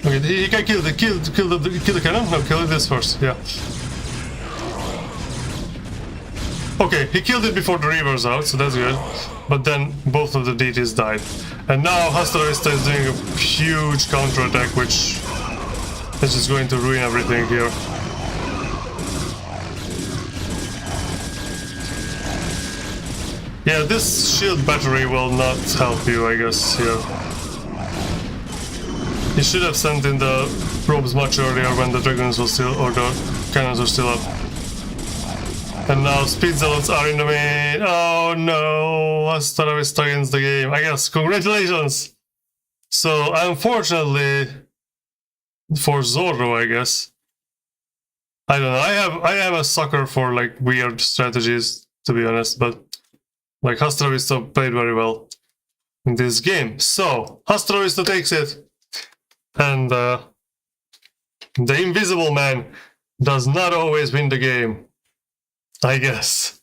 Okay, he can kill the cannon? No, kill this first, yeah. Okay, he killed it before the Reaver's out, so that's good. But then both of the DTs died. And now Hasta Vista is doing a huge counterattack, which is just going to ruin everything here. Yeah, this shield battery will not help you, I guess, here. You should have sent in the probes much earlier when the dragons were still, or the cannons were still up. And now speed zealots are in the main. Oh no, Hasta Vista wins the game. I guess, congratulations! So, unfortunately, for Zorro, I guess. I don't know, I have a sucker for like weird strategies, to be honest, but like Hasta Vista played very well in this game. So, Hasta Vista takes it. And the invisible man does not always win the game. I guess.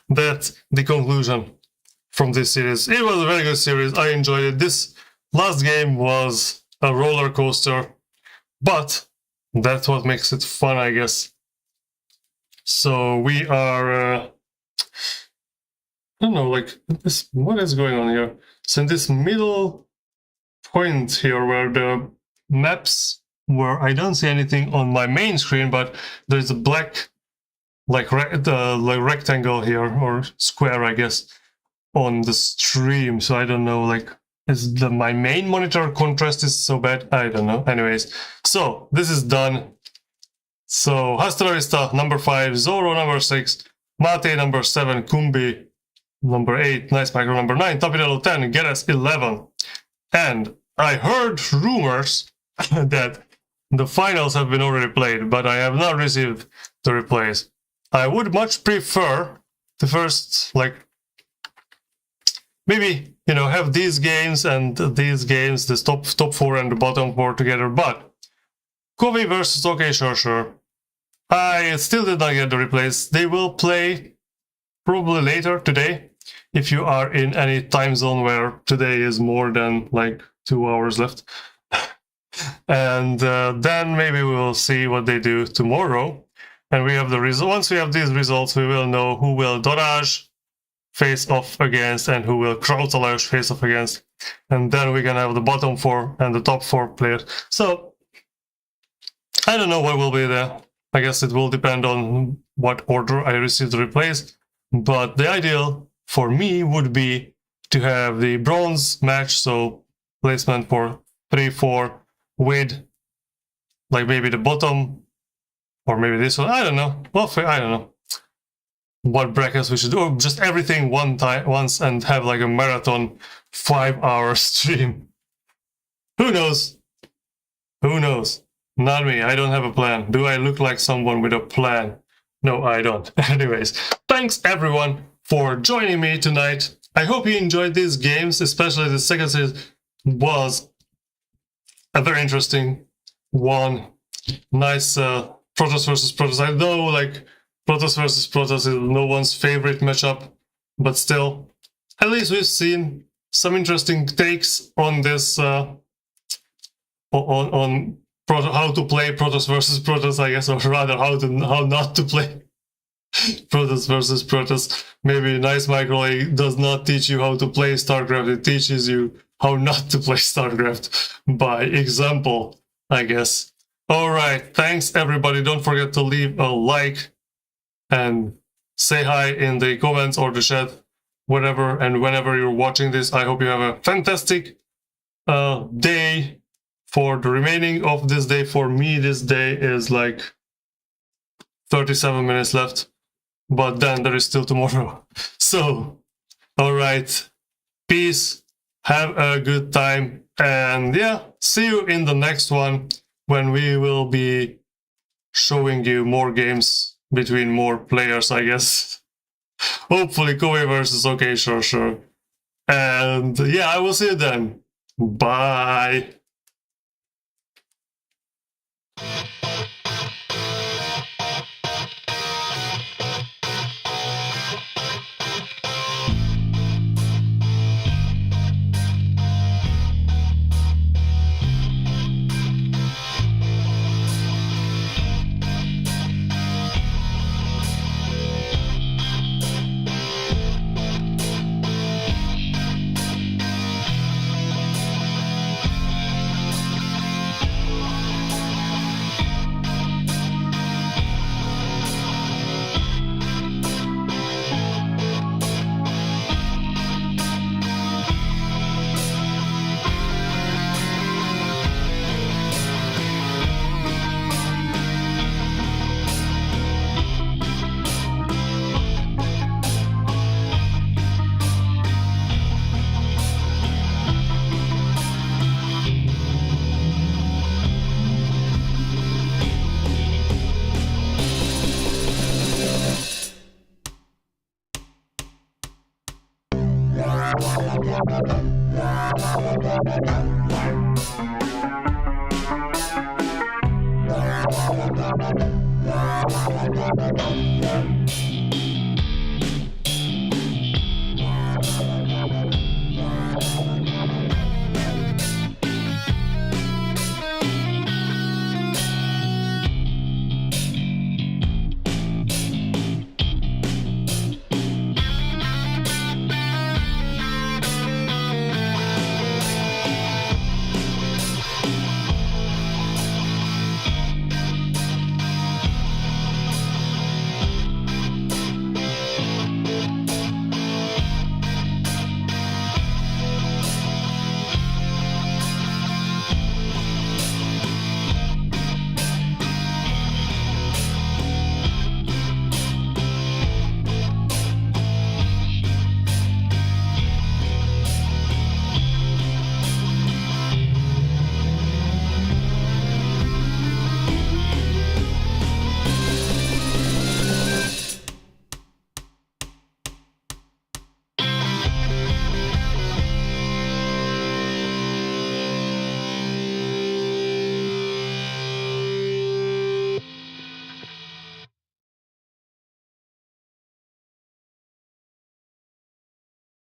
That's the conclusion from this series. It was a very good series. I enjoyed it. This last game was a roller coaster. But that's what makes it fun, I guess. So we are... I don't know, like, what is going on here? So in this middle point here where the maps were, I don't see anything on my main screen, but there's a black, like rectangle here, or square, I guess, on the stream. So I don't know, like, is my main monitor contrast is so bad? I don't know. Anyways, so this is done. So Hasta Vista number 5, Zorro number 6, Mate number 7, Kumbi number 8, Nice Micro number 9, Tapirello 10, Geras 11. And I heard rumors that the finals have been already played, but I have not received the replays. I would much prefer the first, like, maybe, you know, have these games and these games, the top 4 and the bottom 4 together, but Kobe versus OK, sure. I still did not get the replays. They will play probably later today, if you are in any time zone where today is more than like 2 hours left. And then maybe we will see what they do tomorrow. And we have the result. Once we have these results, we will know who will Dorage face off against and who will Leauge face off against. And then we can have the bottom 4 and the top 4 players. So I don't know what will be there. I guess it will depend on what order I receive the replays. But the ideal for me would be to have the bronze match, so placement for 3-4 with like maybe the bottom, or maybe this one. I don't know. Well, I don't know what brackets we should do, or just everything once and have like a marathon 5-hour stream. Who knows? Who knows? Not me. I don't have a plan. Do I look like someone with a plan? No, I don't. Anyways, thanks everyone for joining me tonight. I hope you enjoyed these games, especially the second series was a very interesting one. Nice Protoss versus Protoss. I know, like, Protoss versus Protoss is no one's favorite matchup, but still, at least we've seen some interesting takes on this, on how to play Protoss versus Protoss, I guess, or rather how not to play Protoss versus Protoss. Maybe Nice Micro Leauge does not teach you how to play StarCraft, it teaches you how not to play StarCraft by example, I guess. Alright, thanks everybody. Don't forget to leave a like and say hi in the comments or the chat, whatever and whenever you're watching this. I hope you have a fantastic day. For the remaining of this day, for me, this day is like 37 minutes left, but then there is still tomorrow. So, alright, peace, have a good time, and yeah, see you in the next one when we will be showing you more games between more players, I guess. Hopefully, Kobe versus OK, sure. And yeah, I will see you then. Bye. Bye.